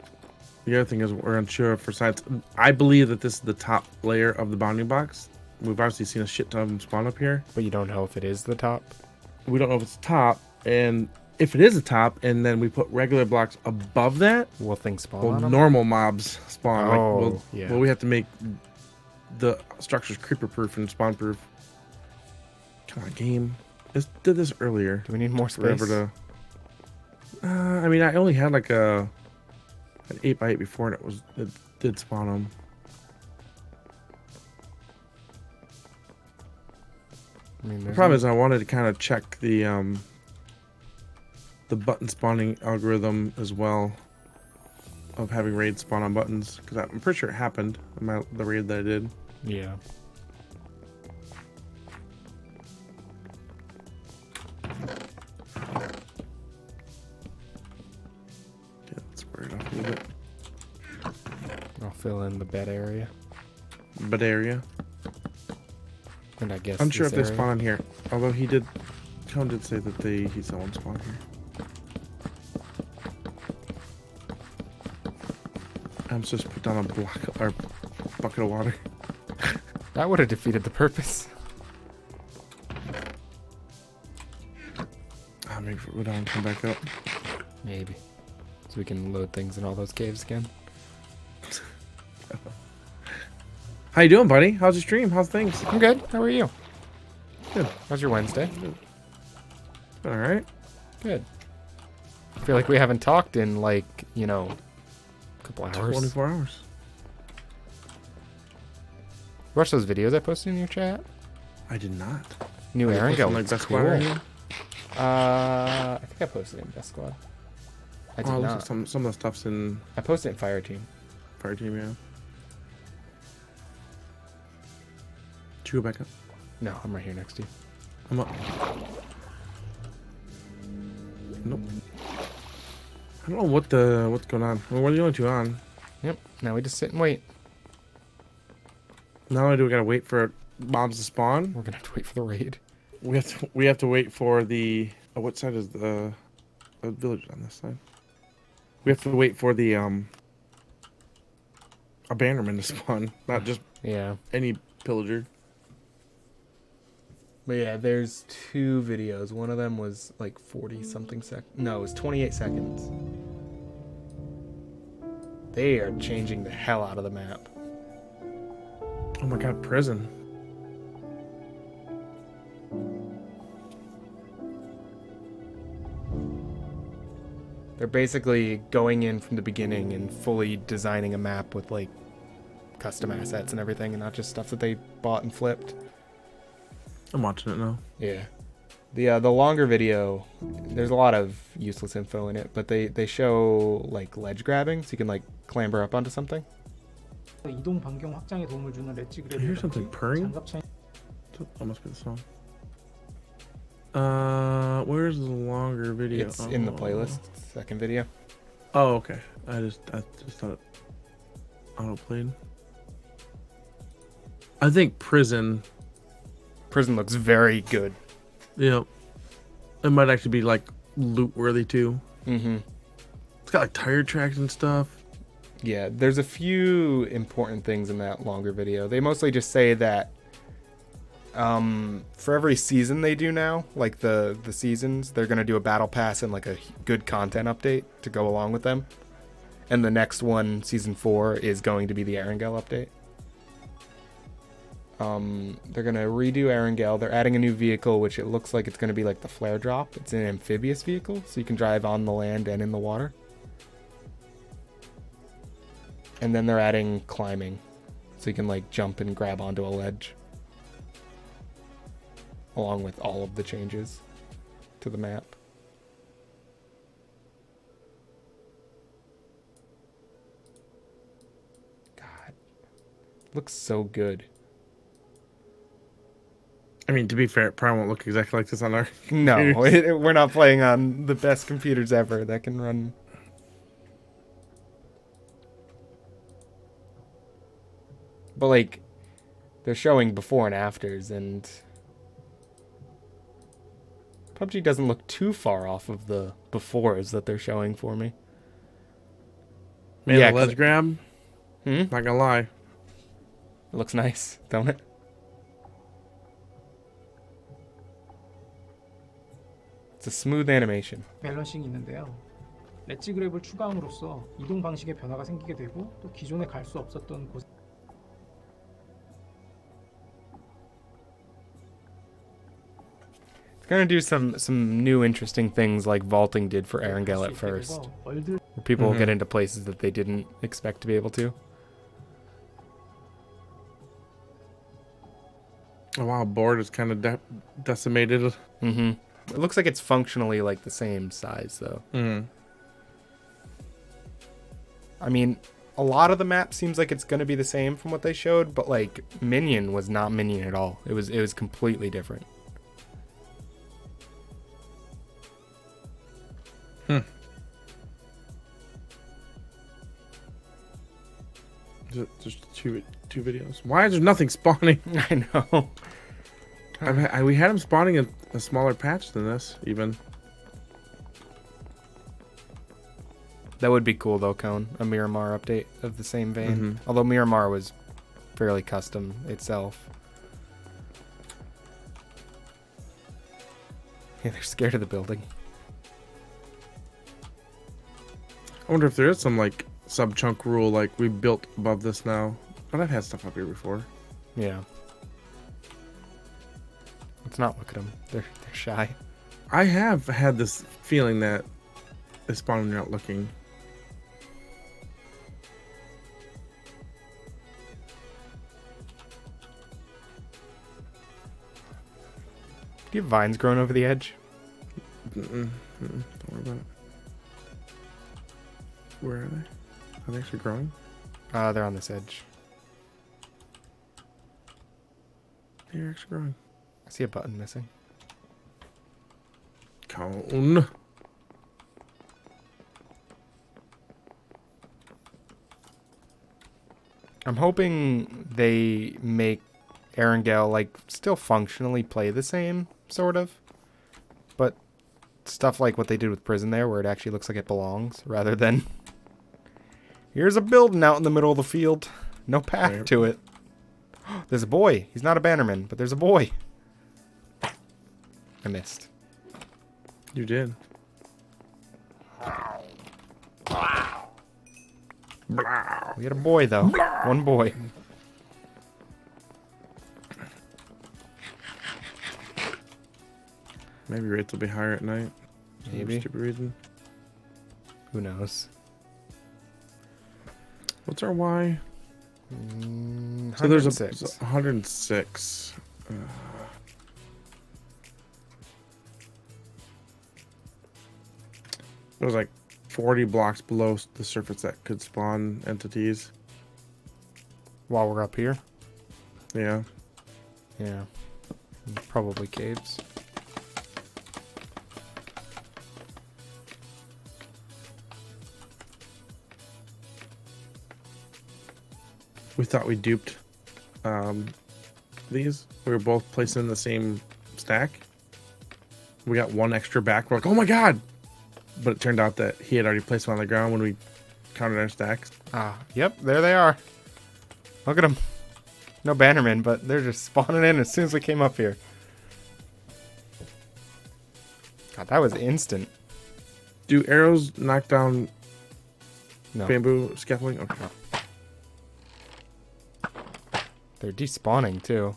thing is we're unsure for science. I believe that this is the top layer of the bounding box. We've obviously seen a shit ton of them spawn up here. But you don't know if it is the top? We don't know if it's top, and if it is a top, and then we put regular blocks above that, Will things spawn well, on 'em? normal mobs spawn. Oh, yeah. Well, we have to make the structures creeper-proof and spawn-proof. Come on, game. Did this earlier. Do we need more space? Forever to. I mean, I only had like an 8x8 before, and it did spawn them. I mean, The there's problem no- is I wanted to kind of check the button spawning algorithm as well, of having raids spawn on buttons, because I'm pretty sure it happened in the raid that I did. Yeah. Yeah, let's square it off a little bit. I'll fill in the bed area. But area. And I guess Unsure if this they area. spawn on here. Although he did Cone did say that he saw one spawn here. I'm just put down a block or bucket of water. That would have defeated the purpose. Maybe if we go down and come back up. Maybe. So we can load things in all those caves again. How you doing, buddy? How's your stream? How's things? I'm good. How are you? Good. How's your Wednesday? All right. Good. I feel like we haven't talked in like, you know, a couple hours. 24 hours. Watch those videos I posted in your chat? I did not. New Aaron go. Like It's best cool. squad area? I think I posted it in Best Squad. I did Oh, not. some of the stuff's in I posted it in Fire Team. Fire Team, yeah. Did you go back up? No, I'm right here next to you. I'm up. Nope. I don't know what's going on. Well, what are the only two on? Yep. Now we just sit and wait. Not only do we gotta wait for mobs to spawn, We're gonna have to wait for the raid. we have to wait for the. What side is the village on this side? We have to wait for the a bannerman to spawn, not just Yeah. any pillager. But yeah, there's two videos. One of them was like 40 something seconds. No, it was 28 seconds. They are changing the hell out of the map. Oh my god, prison. They're basically going in from the beginning and fully designing a map with like custom assets and everything, and not just stuff that they bought and flipped. I'm watching it now. Yeah. The longer video, there's a lot of useless info in it, but they show like ledge grabbing, so you can like clamber up onto something. 이동 반경 확장에 도움을 주는 렛지 I hear something purring. 장갑 차이 That must be the song. Where's the longer video? It's in the playlist, second video. Oh, okay. I just thought it auto played. I think prison. Prison looks very good. Yeah, it might actually be like loot worthy too. Mm-hmm. It's got like tire tracks and stuff. Yeah, there's a few important things in that longer video. They mostly just say that for every season they do now, like the seasons, they're going to do a battle pass and like a good content update to go along with them. And the next one, season 4, is going to be the Erangel update. They're going to redo Erangel. They're adding a new vehicle, which it looks like it's going to be like the flare drop. It's an amphibious vehicle, so you can drive on the land and in the water. And then they're adding climbing, so you can like jump and grab onto a ledge. Along with all of the changes to the map. God. Looks so good. I mean, to be fair, it probably won't look exactly like this on our. No, computers. we're not playing on the best computers ever that can run. But like, they're showing before and afters, and PUBG doesn't look too far off of the befores that they're showing for me. Man, Yeah, the 'cause ledge grab. Not gonna lie. it looks nice, don't it? It's a smooth animation. 밸런싱이 있는데요. 렛지 그랩을 추가함으로써 이동 방식에 변화가 생기게 되고 또 기존에 갈 수 없었던 곳 It's gonna do some new interesting things like vaulting did for Erangel at first. 월드 Where people will get Mhm. into places that they didn't expect to be able to. Oh wow, board is kind of decimated. Mm-hmm. It looks like it's functionally like the same size though. Mm. I mean, a lot of the map seems like it's gonna be the same from what they showed, but like Minion was not Minion at all. It was completely different. Just two videos. Why is there nothing spawning? I know. We had them spawning a smaller patch than this, even. That would be cool though, Cone. A Miramar update of the same vein. Mhm. Although Miramar was fairly custom itself. Yeah, they're scared of the building. I wonder if there is some like sub chunk rule, like we built above this now. But I've had stuff up here before. Yeah. Let's not look at them. They're shy. I have had this feeling that they spawn when you're not looking. Do you have vines growing over the edge? Don't worry about it. Where are they? Are they actually growing? They're on this edge. They're actually growing. I see a button missing. Cone. I'm hoping they make Erangel like still functionally play the same, sort of. But stuff like what they did with Prison there, where it actually looks like it belongs, rather than here's a building out in the middle of the field. No path Right. to it. There's a boy. He's not a bannerman, but there's a boy. I missed. You did. We got a boy, though. One boy. Maybe rates will be higher at night. Maybe. For stupid reason. Who knows? What's our Y? So 106. there's 106. There's like 40 blocks below the surface that could spawn entities. While we're up here? Yeah. Yeah. Probably caves. We thought we duped these. We were both placed in the same stack. We got one extra back. We're like, oh my god! But it turned out that he had already placed one on the ground when we counted our stacks. Yep, there they are. Look at them. No bannermen, but they're just spawning in as soon as we came up here. God, that was instant. Do arrows knock down No, bamboo scaffolding? Okay. they're despawning too.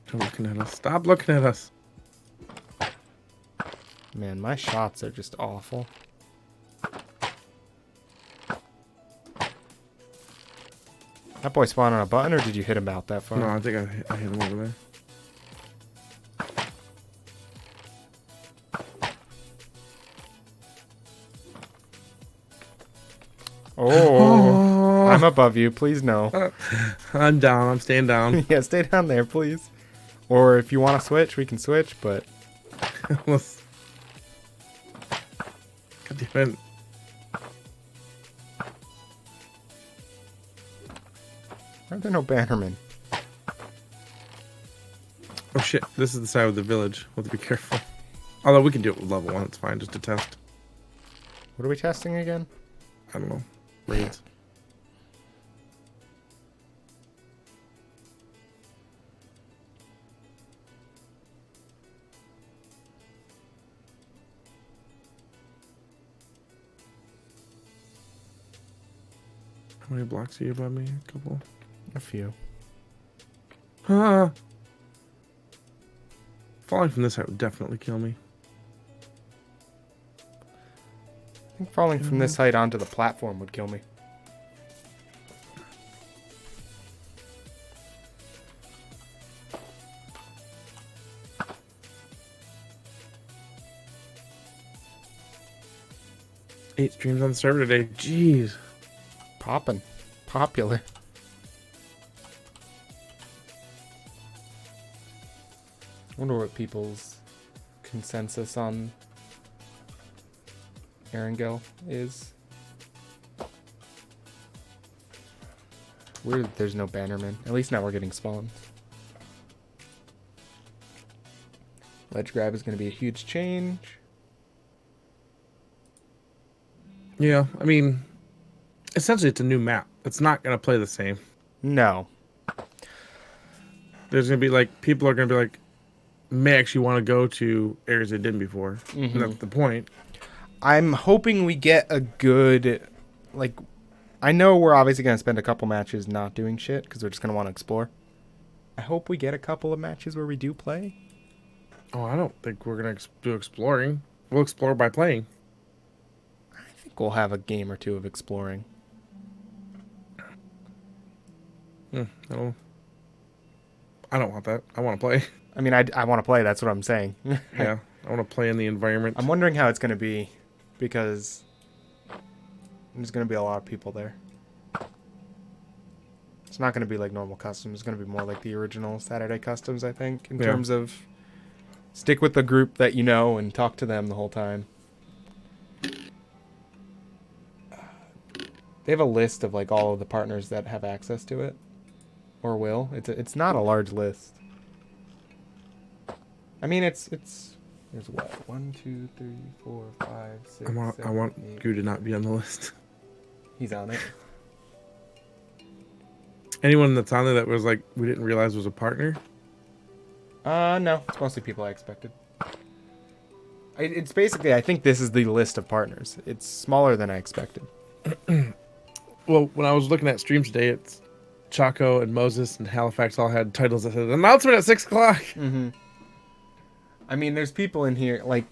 Stop looking at us. Stop looking at us. Man, my shots are just awful. That boy spawned on a button, or did you hit him out that far? No, I think I hit him over there. Oh, I'm above you. Please no. I'm down. I'm staying down. Yeah, stay down there, please. Or if you want to switch, we can switch, but God damn it. why are there no bannermen? Oh shit, this is the side of the village. We'll have to be careful. Although we can do it with level 1, it's fine, just to test. What are we testing again? I don't know. Raids. How many blocks are you above me? A couple. A few. Ah! Falling from this height would definitely kill me. I think falling from this height onto the platform would kill me. Eight streams on the server today. Jeez. Poppin'. Popular. Wonder what people's consensus on Erangel is. Weird there's no bannerman. At least now we're getting spawned. Ledge grab is going to be a huge change. Yeah, I mean, essentially it's a new map. It's not going to play the same. No. There's going to be like, people are going to be like, may actually want to go to areas they didn't before. Mm-hmm. And that's the point. I'm hoping we get a good, like, I know we're obviously going to spend a couple matches not doing shit because we're just going to want to explore. I hope we get a couple of matches where we do play. Oh, I don't think we're going to do exploring. We'll explore by playing. I think we'll have a game or two of exploring. I don't want that. I want to play. I mean, I want to play. That's what I'm saying. Yeah, I want to play in the environment. I'm wondering how it's going to be because there's going to be a lot of people there. It's not going to be like normal customs. It's going to be more like the original Saturday customs, I think, in terms of stick with the group that you know and talk to them the whole time. They have a list of like all of the partners that have access to it or will. It's not a large list. I mean, it's there's what? 1, 2, 3, 4, 5, 6. I want 8. Goo to not be on the list. He's on it. Anyone that's on there that was like we didn't realize was a partner? No, it's mostly people I expected. It's basically, I think this is the list of partners. It's smaller than I expected. Well, when I was looking at streams today, it's Chaco and Moses and Halifax all had titles that said announcement at 6 o'clock. Mm-hmm. I mean, there's people in here, like,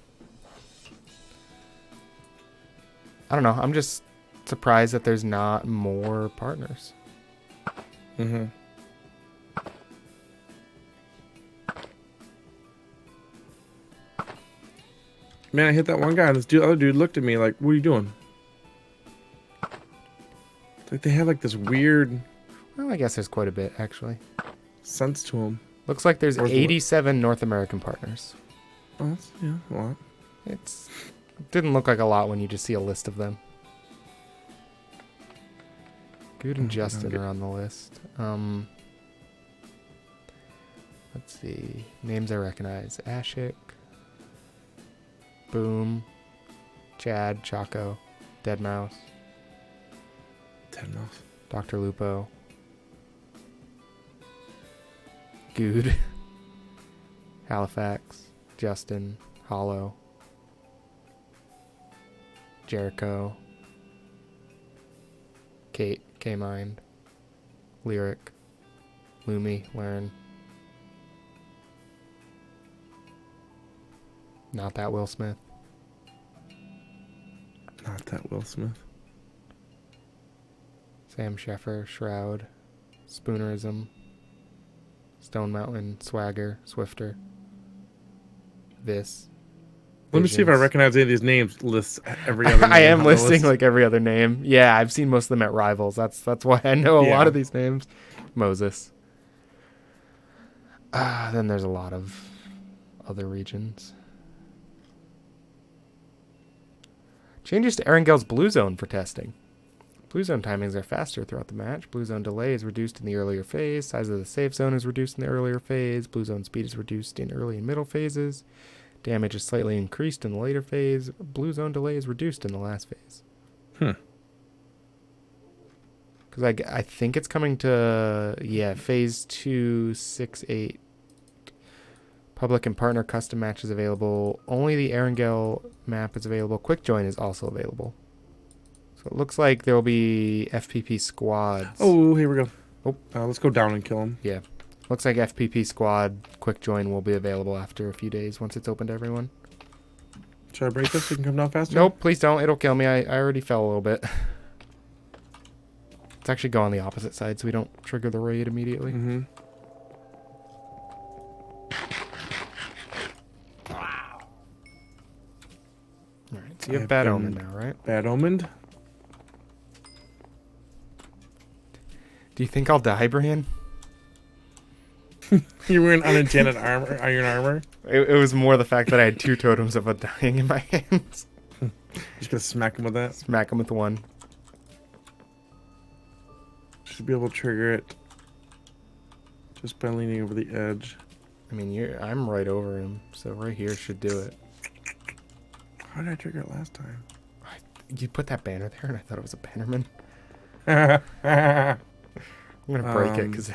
I don't know. I'm just surprised that there's not more partners. Mm-hmm. Man, I hit that one guy, and this other dude looked at me like, what are you doing? It's like they have like this weird Well, I guess there's quite a bit, actually. sense to them. Looks like there's Where's 87 North American partners. Oh, that's, yeah, a lot. It didn't look like a lot when you just see a list of them. Good and Justin are on the list. Let's see. Names I recognize. Ashik. Boom. Chad. Chaco. Deadmau5. Deadmau5. Dr. Lupo. Good. Halifax. Justin. Hollow. Jericho. Kate. K-Mind. Lyric. Lumi. Learn. Not that Will Smith. Not that Will Smith. Sam Sheffer. Shroud. Spoonerism. Stone Mountain. Swagger. Swifter. This. Let me see if I Visions. recognize any of these names. List every other name I am on the listing list. like every other name. Yeah, I've seen most of them at Rivals. That's why I know a lot Yeah. of these names. Moses. Then there's a lot of other regions. Changes to Erengel's Blue Zone for testing. Blue Zone timings are faster throughout the match. Blue Zone delay is reduced in the earlier phase. Size of the safe zone is reduced in the earlier phase. Blue Zone speed is reduced in early and middle phases. Damage is slightly increased in the later phase. Blue Zone delay is reduced in the last phase. Because I think it's coming to, phase 2, 6, 8. Public and partner custom matches available. Only the Erengel map is available. Quick Join is also available. So it looks like there will be FPP squads. Oh, here we go. Oh. Let's go down and kill him. Yeah. Looks like FPP squad Quick Join will be available after a few days once it's open to everyone. Should I break this so you can come down faster? Nope, please don't. It'll kill me. I already fell a little bit. Let's actually go on the opposite side so we don't trigger the raid immediately. Mm-hmm. Alright, so you have Bad Omen now, right? Bad Omened? Do you think I'll die, Brian? You're wearing unenchanted armor, iron armor. It was more the fact that I had 2 totems of a dying in my hands. Just gonna smack him with that. Smack him with 1. Should be able to trigger it just by leaning over the edge. I mean, I'm right over him, so right here should do it. How did I trigger it last time? You put that banner there, and I thought it was a bannerman. I I'm gonna break it because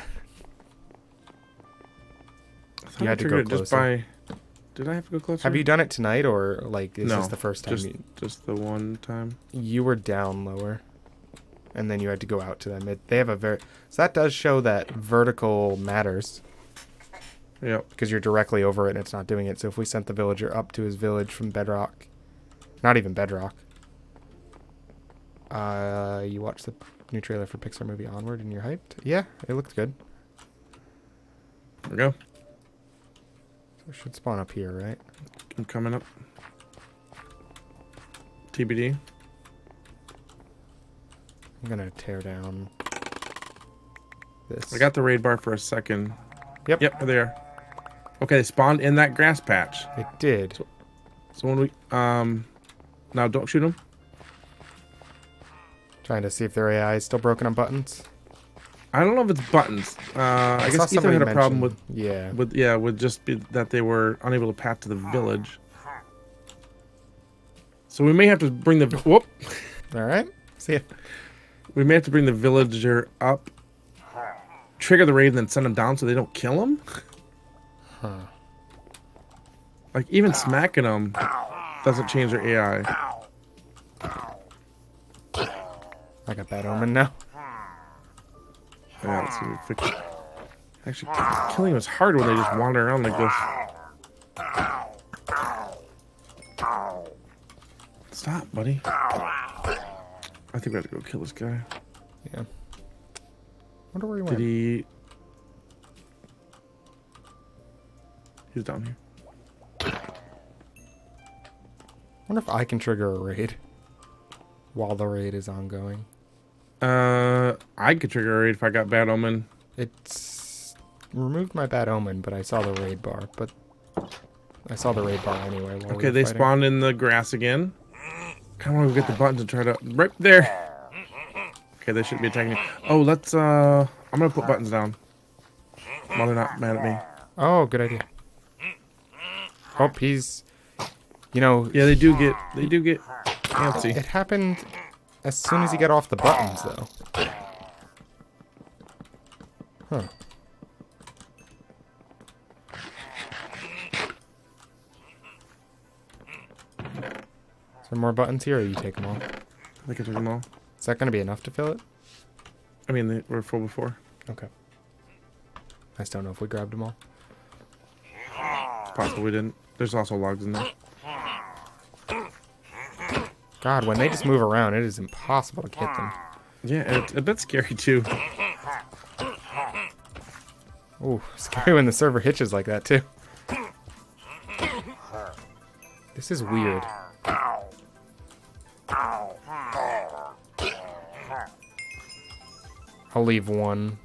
thought you I had to go triggered it just closer. by. Did I have to go closer? Have you done it tonight, or like is No, this the first time? just the one time. You were down lower, and then you had to go out to them. They have a so that does show that vertical matters Yep. because you're directly over it and it's not doing it. So if we sent the villager up to his village from bedrock, not even bedrock. You watched the new trailer for Pixar movie Onward and you're hyped? Yeah, it looked good. There we go. So it should spawn up here, right? I'm coming up. TBD. I'm gonna tear down this. I got the raid bar for a second. Yep. Yep, there they are. Okay, they spawned in that grass patch. It did. So when we now don't shoot them. Trying to see if their AI is still broken on buttons. I don't know if it's buttons. I saw guess Ethan somebody had a problem with yeah. with just be that they were unable to path to the village. So we may have to bring the whoop. All right. See ya. We may have to bring the villager up, trigger the raid, and then send them down so they don't kill him. Huh. Like even smacking them doesn't change their AI. I got bad omen now. Yeah, let's see if we fix it. Actually, killing them is harder when they just wander around like this. Stop, buddy. I think we have to go kill this guy. Yeah. Wonder where he went. Did he? He's down here. Wonder if I can trigger a raid while the raid is ongoing. I could trigger a raid if I got bad omen. It's removed my bad omen, but I saw the raid bar. But I saw the raid bar anyway. While Okay, we they were fighting. spawned in the grass again. Kind of want to get the buttons and try to right there. Okay, they shouldn't be attacking me. Oh, let's I'm gonna put buttons down while they're not mad at me. Oh, good idea. Oh, he's, you know. Yeah, they do get antsy. It happened as soon as he got off the buttons, though. Huh. Is there more buttons here, or you take them all? I think I took them all. Is that going to be enough to fill it? I mean, they were full before. Okay. I just don't know if we grabbed them all. Possible we didn't. There's also logs in there. God, when they just move around, it is impossible to get them. Yeah, it's a bit scary too. Ooh, scary when the server hitches like that, too. This is weird. I'll leave one.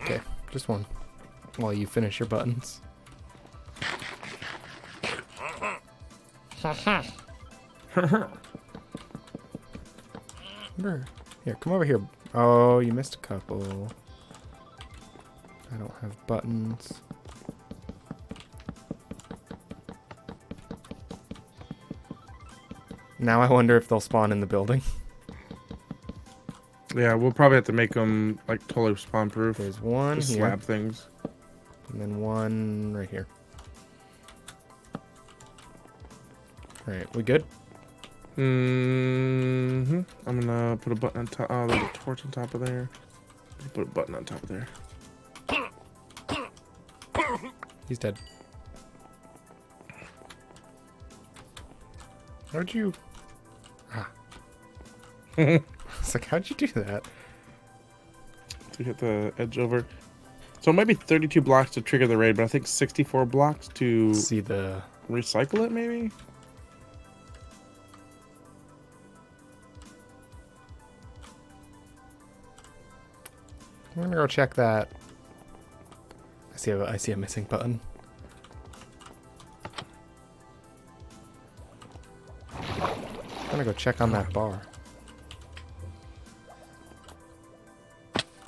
Okay, just one. While you finish your buttons. Here, come over here. Oh, you missed a couple. I don't have buttons. Now I wonder if they'll spawn in the building. Yeah, we'll probably have to make them like totally spawn proof. There's one Just here. slab things. And then one right here. Alright, we good? Mm-hmm. I'm gonna put a button on top. Oh, there's a torch on top of there. Put a button on top of there. He's dead. How'd you... Ah. It's like, how'd you do that? To hit the edge over. So it might be 32 blocks to trigger the raid, but I think 64 blocks to See the... recycle it, maybe? I'm gonna go check that. I see a missing button. want to go check on that bar.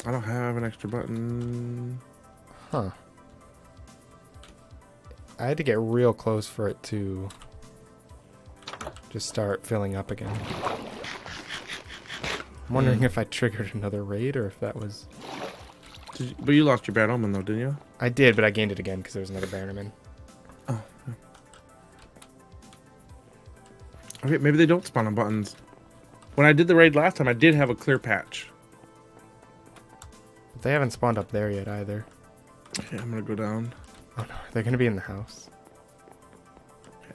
I don't have an extra button. Huh. I had to get real close for it to just start filling up again. I'm wondering if I triggered another raid or if that was... But you lost your bad omen though, didn't you? I did, but I gained it again because there was another Bannerman. Oh. Okay, maybe they don't spawn on buttons. When I did the raid last time, I did have a clear patch. But they haven't spawned up there yet either. Okay, I'm gonna go down. Oh no, they're gonna be in the house.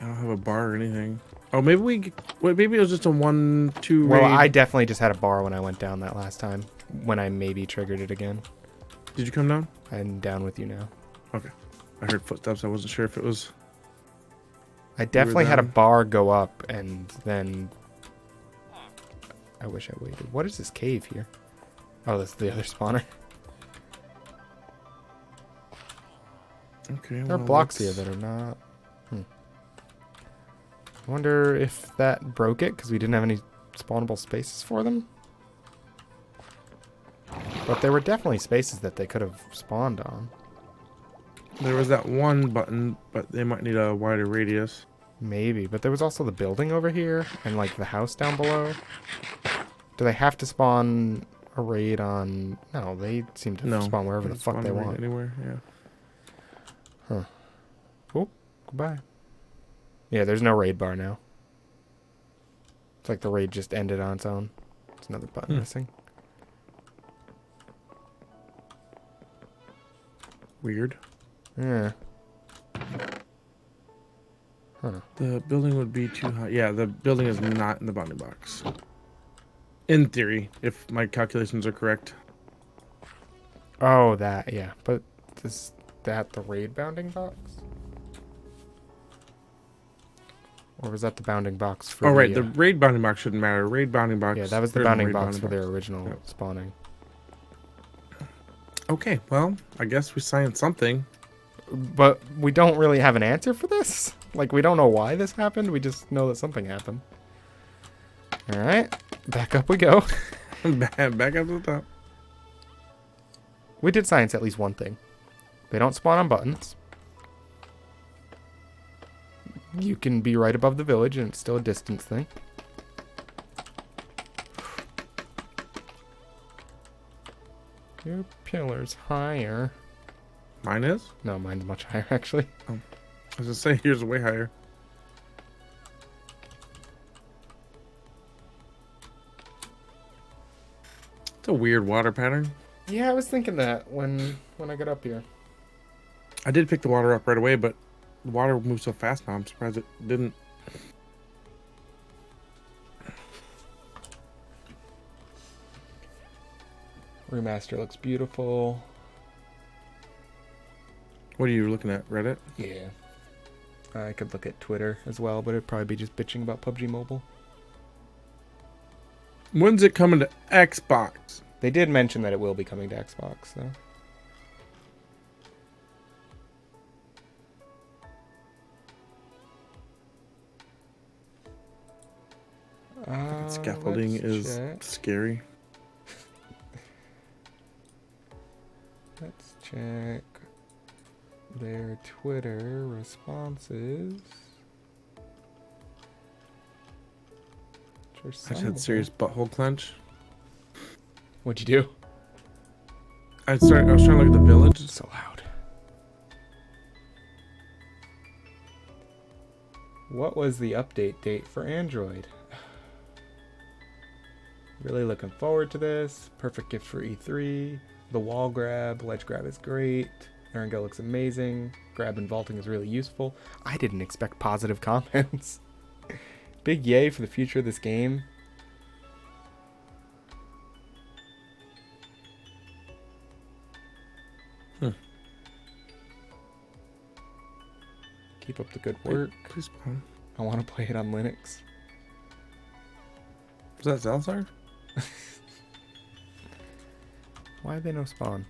I don't have a bar or anything. Oh, maybe maybe it was just a 1-2 raid. Well, I definitely just had a bar when I went down that last time. When I maybe triggered it again. Did you come down? I'm down with you now. Okay. I heard footsteps. I wasn't sure if it was... I definitely had a down. bar go up and then... I wish I waited. What is this cave here? Oh, that's the other spawner. Okay. There are blocks here that are not... I wonder if that broke it because we didn't have any spawnable spaces for them. But there were definitely spaces that they could have spawned on. There was that one button, but they might need a wider radius. Maybe, but there was also the building over here and like the house down below. Do they have to spawn a raid on... No, they seem to spawn wherever the fuck they want. Anywhere, yeah. Huh. Oh, goodbye. Yeah, there's no raid bar now. It's like the raid just ended on its own. It's another button missing. Weird. Yeah. Huh. The building would be too high. Yeah, the building is not in the bounding box. In theory, if my calculations are correct. Oh, that, yeah. But is that the raid bounding box? Or was that the bounding box for the raid bounding box shouldn't matter. Raid bounding box. Yeah, that was the bounding box for their original spawning. Okay, well, I guess we signed something. But we don't really have an answer for this. Like, we don't know why this happened. We just know that something happened. All right, back up we go. Back up to the top. We did science at least one thing. They don't spawn on buttons. You can be right above the village and it's still a distance thing. Your pillar's higher. Mine is? No, mine's much higher actually. Oh. I was gonna say yours is way higher. It's a weird water pattern. Yeah, I was thinking that when I got up here. I did pick the water up right away, but the water moves so fast now. I'm surprised it didn't. Remaster looks beautiful. What are you looking at? Reddit? Yeah. I could look at Twitter as well, but it'd probably be just bitching about PUBG Mobile. When's it coming to Xbox? They did mention that it will be coming to Xbox, though. Scaffolding is scary. Let's check their Twitter responses. I just had serious butthole clench. What'd you do? I was trying to look at the village. It's so loud. What was the update date for Android? Really looking forward to this. Perfect gift for E3. The wall grab, ledge grab is great. Erangel looks amazing. Grab and vaulting is really useful. I didn't expect positive comments. Big yay for the future of this game. Keep up the good work. Please spawn. I want to play it on Linux. Was that Zalzar? Why have they no spawn?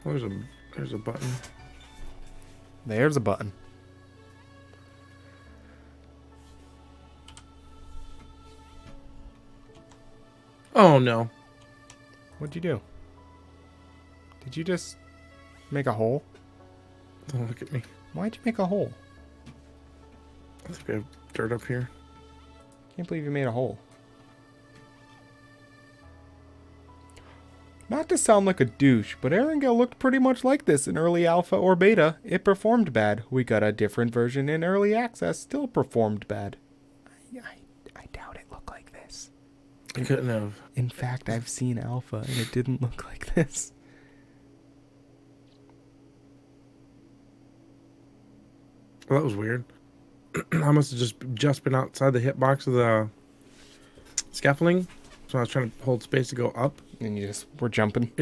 Oh, there's a button. There's a button. Oh no. What'd you do? Did you just make a hole? Don't look at me. Why'd you make a hole? I think I have dirt up here. Can't believe you made a hole. Not to sound like a douche, but Erangel looked pretty much like this in early alpha or beta. It performed bad. We got a different version in early access, still performed bad. I doubt it looked like this. It couldn't have. In fact, I've seen alpha and it didn't look like this. Well, that was weird. I must have just been outside the hitbox of the scaffolding, so I was trying to hold space to go up. And you just were jumping.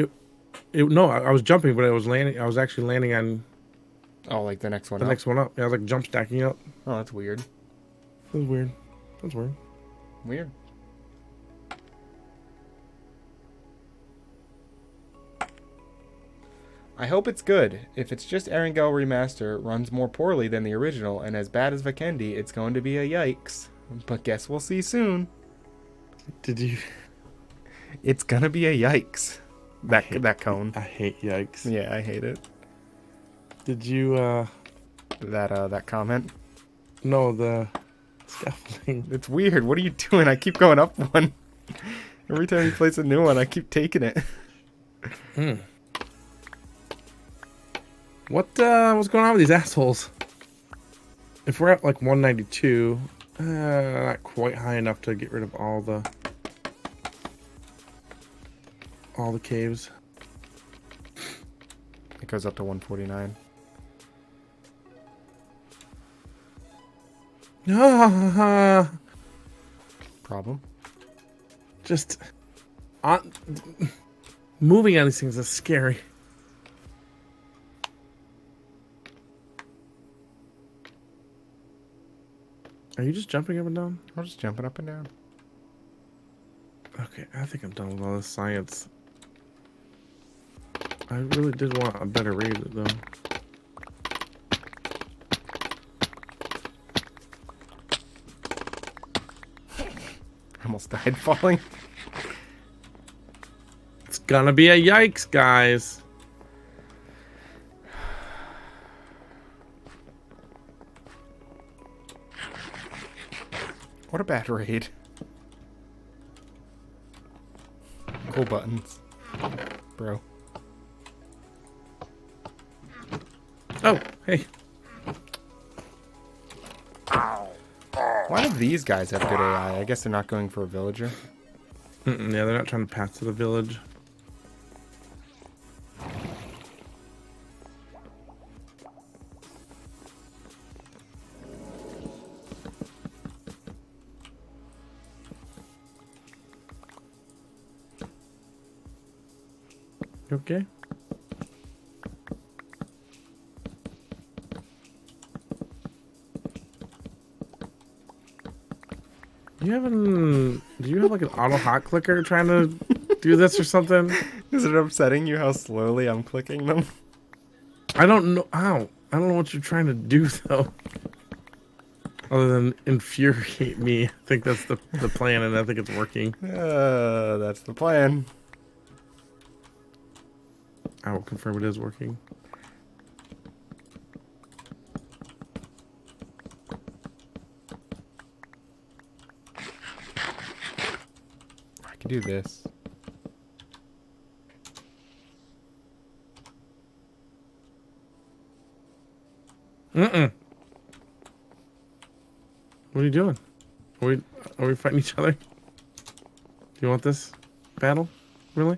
No, I was jumping, but I was landing. I was actually landing on Oh, like the next one the up? next one up. Yeah, I was like jump stacking up. Oh, that's weird. That was weird. That's weird. Weird. I hope it's good. If it's just Erangel Remaster, it runs more poorly than the original, and as bad as Vikendi, it's going to be a yikes. But guess we'll see soon. Did you? It's gonna be a yikes. That cone. I hate yikes. Yeah, I hate it. Did you? That comment. No, the scaffolding. It's weird. What are you doing? I keep going up one. Every time you place a new one, I keep taking it. What's going on with these assholes? If we're at like 192, not quite high enough to get rid of all the caves. It goes up to 149. Problem? Just moving on these things is scary. Are you just jumping up and down? I'm just jumping up and down. Okay, I think I'm done with all this science. I really did want a better raid, though. I almost died falling. It's gonna be a yikes, guys. What a bad raid. Cool buttons. Bro. Oh, hey. Why do these guys have good AI? I guess they're not going for a villager. Yeah, they're not trying to pass to the village. Okay. Do you have like an auto hot clicker trying to do this or something? Is it upsetting you how slowly I'm clicking them? I don't know. Ow. I don't know what you're trying to do though. Other than infuriate me. I think that's the plan and I think it's working. That's the plan. I will confirm it is working. I can do this. What are you doing? Are we fighting each other? Do you want this battle? Really?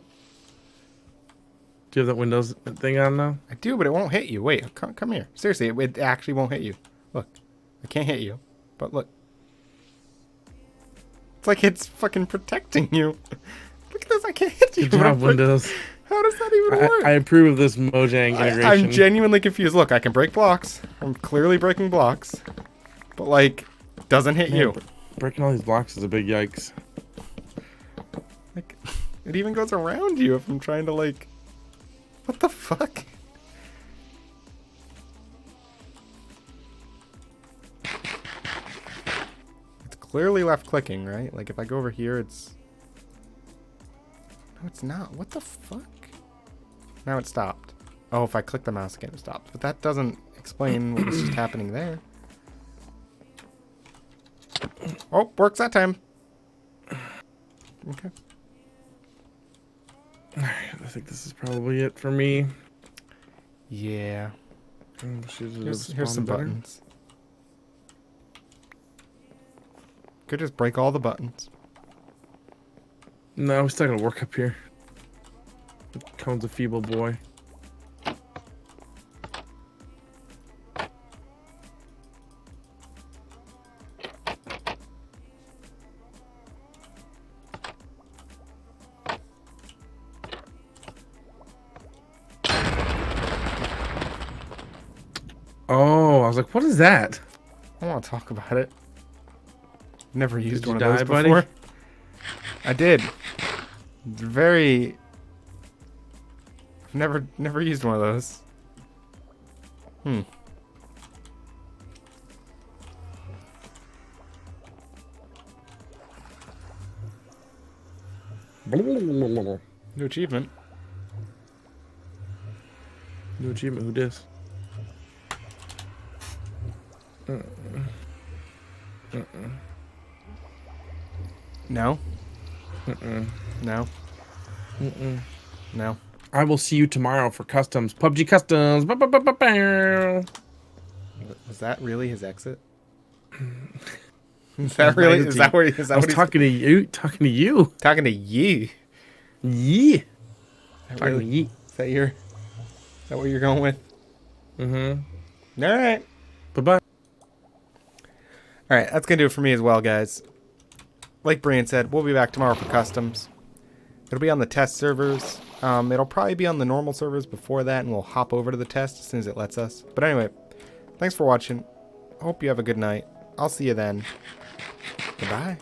Do you have that Windows thing on now? I do, but it won't hit you. Wait, come here. Seriously, it actually won't hit you. Look, I can't hit you. But look. It's like it's fucking protecting you. Look at this, I can't hit you. Good job, Windows. How does that even work? I approve of this Mojang integration. I'm genuinely confused. Look, I can break blocks. I'm clearly breaking blocks. But, like, doesn't hit you. Breaking all these blocks is a big yikes. Like, it even goes around you if I'm trying to, like... What the fuck? clearly left clicking, right? Like if I go over here, it's... No, it's not. What the fuck? Now it stopped. Oh, if I click the mouse again, it stops. But that doesn't explain what was just happening there. Oh, works that time. Okay. I think this is probably it for me. Yeah. Here's Here's some buttons. Could just break all the buttons. No, we still gotta work up here. Cone's a feeble boy. Oh, I was like, what is that? I don't want to talk about it. Never used Did you one of those die, buddy? before. I did. It's very... I've never used one of those. New achievement. New achievement, who dis? No. No. No. I will see you tomorrow for customs. PUBG customs. Ba-ba-ba-ba-bow. Was that really his exit? Is that really? Is that what? Is that I was what he's talking to you. Talking to you. talking to you? Yeah. That Talking to really- you. Is that your? Is that what you're going with? Mm-hmm. All right. Bye-bye. All right. That's gonna do it for me as well, guys. Like Brian said, we'll be back tomorrow for customs. It'll be on the test servers. It'll probably be on the normal servers before that, and we'll hop over to the test as soon as it lets us. But anyway, thanks for watching. Hope you have a good night. I'll see you then. Goodbye.